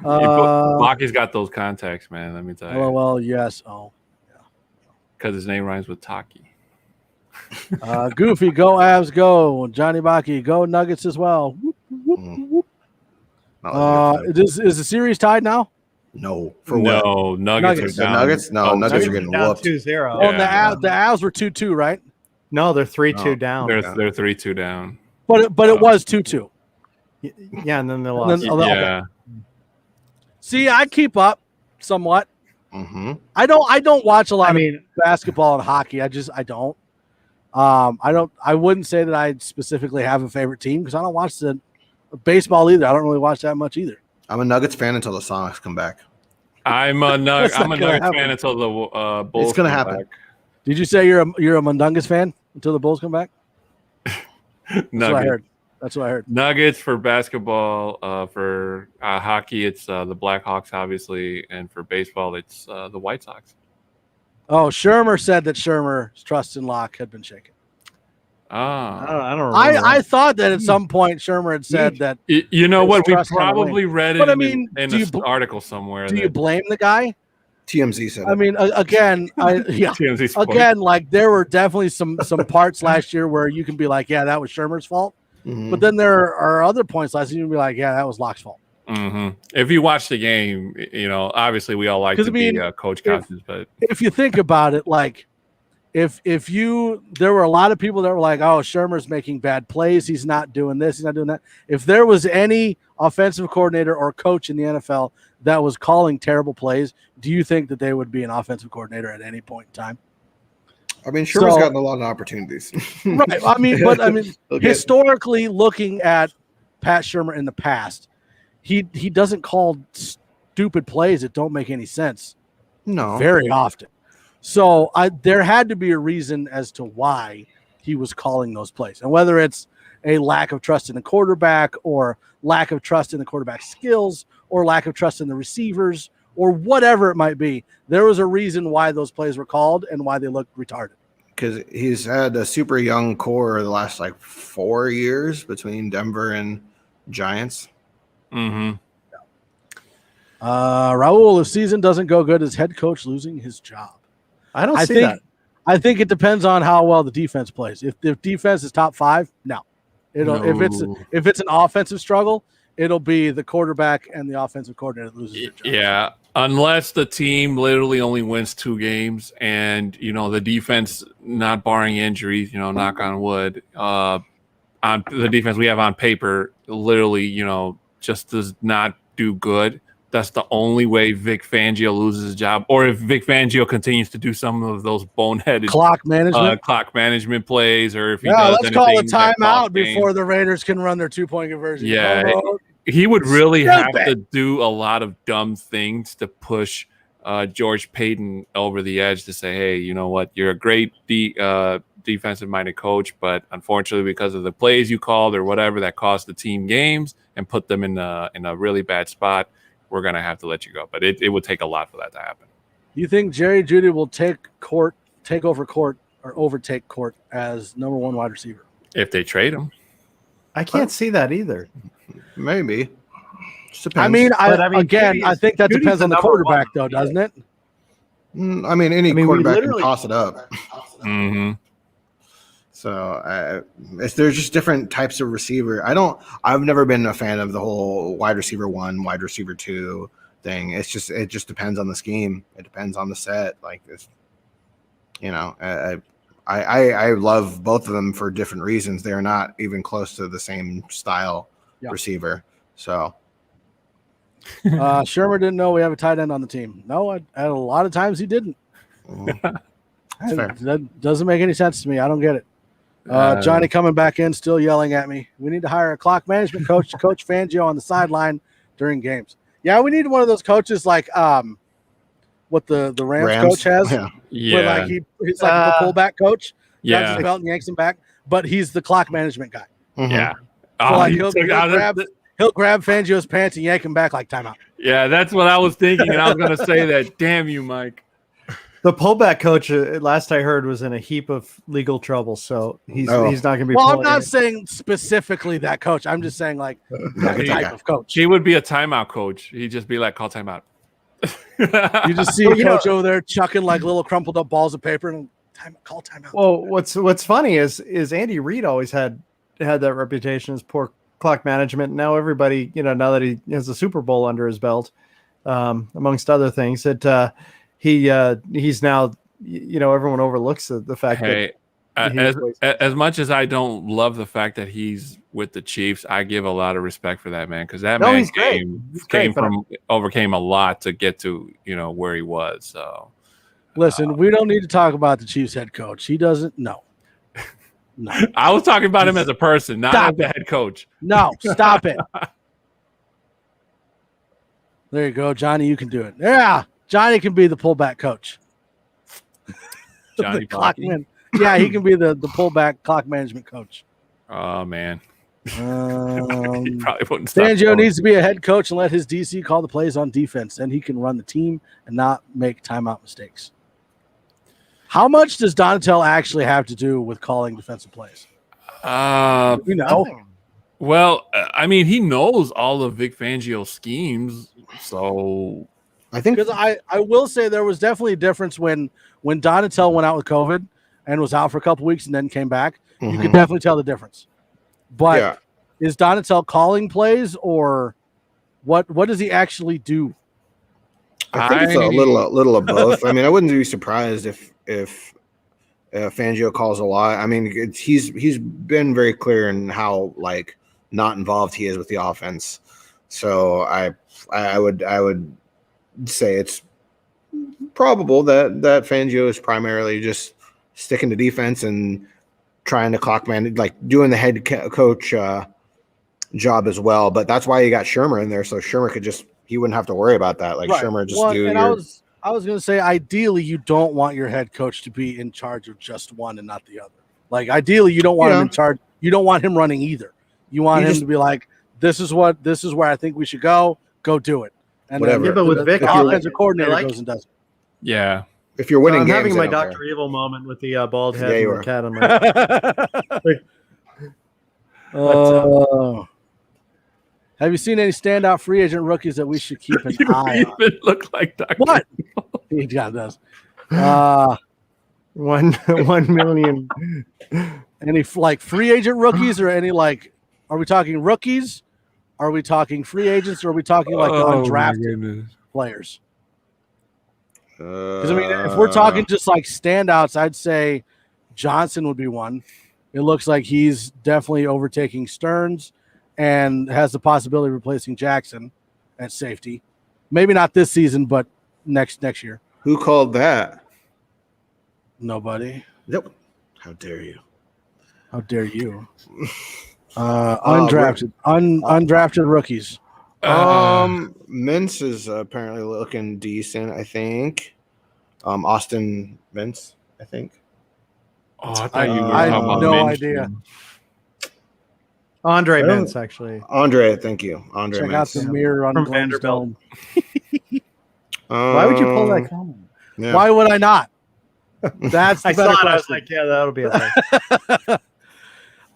Speaker 4: Baki's got those contacts, man. Let me tell you.
Speaker 2: Well, yes. Oh, yeah.
Speaker 4: Because his name rhymes with Taki.
Speaker 2: Goofy, go Avs, go. Johnny Baki, go Nuggets as well. Is the series tied now?
Speaker 3: No. For what?
Speaker 4: No, Nuggets are down.
Speaker 3: Nuggets? No, Nuggets are getting whooped.
Speaker 1: 2-0.
Speaker 2: Oh, the Avs were 2-2, right?
Speaker 1: No, they're 3-2 down.
Speaker 4: They're 3-2 down.
Speaker 2: But it was 2-2.
Speaker 1: Yeah, and then they lost.
Speaker 4: Yeah.
Speaker 2: See, I keep up somewhat.
Speaker 3: Mm-hmm.
Speaker 2: I don't watch a lot of basketball and hockey. I don't. I wouldn't say that I specifically have a favorite team because I don't watch the baseball either. I don't really watch that much either.
Speaker 3: I'm a Nuggets fan until the Sonics come back.
Speaker 4: I'm a Nuggets fan until the Bulls.
Speaker 3: It's gonna happen.
Speaker 2: Back. Did you say you're a Mundungus fan until the Bulls come back? That's what I heard. That's what I heard.
Speaker 4: Nuggets for basketball. For hockey, it's the Blackhawks, obviously, and for baseball, it's the White Sox.
Speaker 2: Oh, Shermer said that Shermer's trust in Locke had been shaken.
Speaker 1: I don't remember.
Speaker 2: I thought that at some point Shermer had said that.
Speaker 4: You know what? We probably read it in an article somewhere.
Speaker 2: Do you blame the guy?
Speaker 3: TMZ said.
Speaker 2: I mean, again, again, like there were definitely some parts last year where you can be like, yeah, that was Shermer's fault. Mm-hmm. But then there are other points last year you can be like, yeah, that was Locke's fault.
Speaker 4: Mm-hmm. If you watch the game, you know, obviously we all like to be coach conscious, but if
Speaker 2: you think about it, like if there were a lot of people that were like, oh, Shermer's making bad plays, he's not doing this, he's not doing that. If there was any offensive coordinator or coach in the NFL that was calling terrible plays, do you think that they would be an offensive coordinator at any point in time?
Speaker 3: I mean, Shermer's gotten a lot of opportunities.
Speaker 2: Right. Historically, looking at Pat Shermer in the past, he doesn't call stupid plays that don't make any sense.
Speaker 3: No.
Speaker 2: Very often. So there had to be a reason as to why he was calling those plays. And whether it's a lack of trust in the quarterback or lack of trust in the quarterback's skills or lack of trust in the receivers or whatever it might be. There was a reason why those plays were called and why they looked retarded.
Speaker 3: Because he's had a super young core the last 4 years between Denver and Giants.
Speaker 4: Mm-hmm.
Speaker 2: Raul, if season doesn't go good, is head coach losing his job?
Speaker 1: I don't see that.
Speaker 2: I think it depends on how well the defense plays. If the defense is top 5, no. If it's an offensive struggle, it'll be the quarterback and the offensive coordinator that loses their job.
Speaker 4: Yeah, unless the team literally only wins 2 games and, the defense, not barring injuries, knock on wood, on the defense we have on paper, literally, just does not do good. That's the only way Vic Fangio loses his job. Or if Vic Fangio continues to do some of those boneheaded
Speaker 2: clock management
Speaker 4: plays, or if he does
Speaker 2: let's
Speaker 4: anything
Speaker 2: call a timeout
Speaker 4: before
Speaker 2: before the Raiders can run their 2-point conversion.
Speaker 4: Yeah, he would really have to do a lot of dumb things to push George Payton over the edge to say, hey, you know what? You're a great defensive-minded coach, but unfortunately because of the plays you called or whatever that cost the team games and put them in a really bad spot, we're going to have to let you go. But it would take a lot for that to happen.
Speaker 2: You think Jerry Jeudy will take over court or overtake court as number 1 wide receiver?
Speaker 4: If they trade him.
Speaker 1: I can't see that either.
Speaker 3: Maybe.
Speaker 2: I mean, I think that depends on the quarterback, though, doesn't it?
Speaker 3: Any quarterback can toss it up.
Speaker 4: Mm-hmm.
Speaker 3: So there's just different types of receiver. I've never been a fan of the whole wide receiver 1, wide receiver 2 thing. It just depends on the scheme. It depends on the set. I love both of them for different reasons. They're not even close to the same style receiver. So
Speaker 2: Shermer didn't know we have a tight end on the team. No, at a lot of times he didn't.
Speaker 3: That's fair.
Speaker 2: That doesn't make any sense to me. I don't get it. Johnny coming back in, still yelling at me. We need to hire a clock management coach to coach Fangio on the sideline during games. Yeah, we need one of those coaches like what the Rams coach has.
Speaker 4: Yeah.
Speaker 2: Where he's like the pullback coach.
Speaker 4: Yeah.
Speaker 2: Grabs his belt and yanks him back, but he's the clock management guy.
Speaker 3: Mm-hmm.
Speaker 4: Yeah.
Speaker 2: So he'll grab Fangio's pants and yank him back like timeout.
Speaker 4: Yeah, that's what I was thinking, and I was going to say that. Damn you, Mike.
Speaker 1: The pullback coach, last I heard, was in a heap of legal trouble, so he's not going to be.
Speaker 2: Well, I'm not saying specifically that coach. I'm just saying that type of coach.
Speaker 4: He would be a timeout coach. He'd just be like, call timeout.
Speaker 2: You just see a coach over there chucking little crumpled up balls of paper and call timeout.
Speaker 1: Well, what's funny is Andy Reid always had that reputation as poor clock management. Now everybody, now that he has a Super Bowl under his belt, amongst other things, that he's now, everyone overlooks the fact that
Speaker 4: as much as I don't love the fact that he's with the Chiefs, I give a lot of respect for that man, because that man overcame a lot to get to where he was. So
Speaker 2: listen, we don't need to talk about the Chiefs head coach. He doesn't know. No.
Speaker 4: I was talking about him as a person, not as the head coach.
Speaker 2: No, stop it. There you go, Johnny. You can do it. Yeah, Johnny can be the pullback coach.
Speaker 4: Johnny
Speaker 2: Clockman. Yeah, he can be the pullback clock management coach.
Speaker 4: Oh man.
Speaker 2: He
Speaker 4: probably wouldn't stop.
Speaker 2: Fangio needs to be a head coach and let his DC call the plays on defense. Then he can run the team and not make timeout mistakes. How much does Donatel actually have to do with calling defensive plays?
Speaker 4: Well, I mean, he knows all of Vic Fangio's schemes, so
Speaker 3: I think
Speaker 2: because I will say there was definitely a difference when Donatel went out with COVID and was out for a couple weeks and then came back.
Speaker 3: Mm-hmm.
Speaker 2: You could definitely tell the difference. But is Donatel calling plays, or what does he actually do?
Speaker 3: I think it's a little of both. I mean, I wouldn't be surprised if Fangio calls a lot. I mean, he's been very clear in how not involved he is with the offense. So I would say it's probable that Fangio is primarily just sticking to defense and trying to clock manage, doing the head coach job as well. But that's why you got Shermer in there, so Shermer he wouldn't have to worry about that. Right. Shermer just do. And
Speaker 2: I was going to say, ideally, you don't want your head coach to be in charge of just one and not the other. Ideally, you don't want him in charge. you don't want him running either. You want him to be like, this is where I think we should go. Go do it. And
Speaker 3: Whatever.
Speaker 1: Yeah, but with Vic,
Speaker 2: the offensive coordinator goes and does it.
Speaker 4: Yeah.
Speaker 3: If you're winning
Speaker 1: I'm
Speaker 3: games,
Speaker 1: having my
Speaker 3: I don't
Speaker 1: Dr. Evil moment with the bald head
Speaker 3: Yeah, you
Speaker 1: and
Speaker 3: are.
Speaker 1: the cat on my.
Speaker 2: Have you seen any standout free agent rookies that we should keep an eye on?
Speaker 4: Even look like Dr.
Speaker 2: What? He does.
Speaker 1: 1 million.
Speaker 2: Any like free agent rookies or any like? Are we talking rookies? Are we talking free agents? Or are we talking like undrafted players? Because I mean, if we're talking just like standouts, I'd say Johnson would be one. It looks like he's definitely overtaking Stearns and has the possibility of replacing Jackson at safety. Maybe not this season, but next year.
Speaker 3: Who called that?
Speaker 2: Nobody.
Speaker 3: Nope. How dare you?
Speaker 2: How dare you? Undrafted rookies.
Speaker 3: Mintz is apparently looking decent, I think. Austin Mintz, I think.
Speaker 4: Oh, I thought you were
Speaker 2: I
Speaker 4: talking
Speaker 2: have
Speaker 4: about
Speaker 2: no
Speaker 4: Minshew.
Speaker 2: idea.
Speaker 1: Andre Mintz, actually.
Speaker 3: Andre, thank you. Andre
Speaker 2: Check out
Speaker 3: Mintz.
Speaker 2: the mirror on
Speaker 1: From
Speaker 2: Glenn's
Speaker 1: Vanderbilt.
Speaker 2: dome.
Speaker 1: Why would you pull that comment?
Speaker 3: Yeah.
Speaker 2: Why would I not? That's the
Speaker 1: I
Speaker 2: better
Speaker 1: saw it. I was
Speaker 2: question.
Speaker 1: like, yeah, that'll be a thing.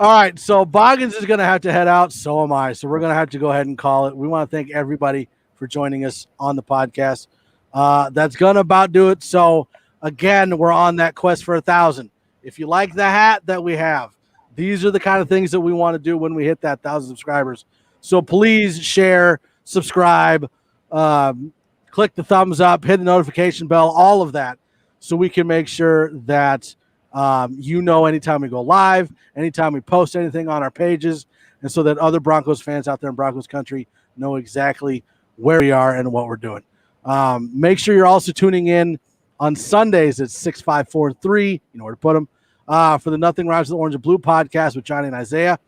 Speaker 2: All right, so Boggins is going to have to head out. So am I. So we're going to have to go ahead and call it. We want to thank everybody for joining us on the podcast. That's going to about do it. So, again, we're on that quest for 1,000. If you like the hat that we have, these are the kind of things that we want to do when we hit that 1,000 subscribers. So please share, subscribe, click the thumbs up, hit the notification bell, all of that, so we can make sure that anytime we go live, anytime we post anything on our pages, and so that other Broncos fans out there in Broncos country know exactly where we are and what we're doing. Make sure you're also tuning in on Sundays at 6, 5, 4, 3, you know where to put them, for the Nothing Rhymes with Orange and Blue podcast with Johnny and Isaiah,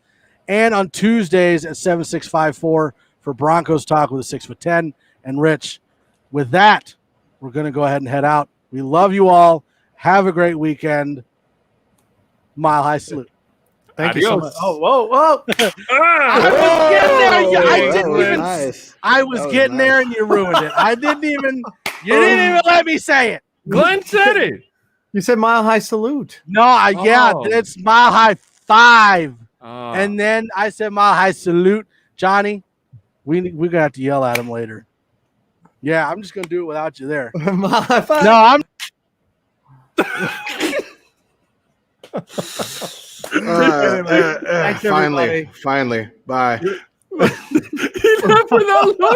Speaker 2: and on Tuesdays at 7, 6, 5, 4 for Broncos Talk with a 6'10" and Rich. With that, we're going to go ahead and head out. We love you all. Have a great weekend. Mile High salute.
Speaker 1: Thank you so
Speaker 4: Adios.
Speaker 1: much. Oh, whoa.
Speaker 2: I was getting there and you ruined it. You didn't even let me say it.
Speaker 4: Glenn said it.
Speaker 1: You said Mile High salute.
Speaker 2: No, it's Mile High 5.
Speaker 4: Oh.
Speaker 2: And then I said Mile High salute. Johnny, we're going to have to yell at him later. Yeah, I'm just going to do it without you there.
Speaker 1: Mile High 5.
Speaker 2: No, I'm.
Speaker 3: Finally. Bye.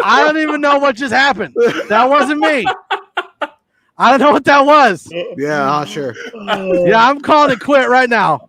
Speaker 2: I don't even know what just happened. That wasn't me. I don't know what that was.
Speaker 3: Yeah, sure.
Speaker 2: Yeah, I'm calling it quit right now.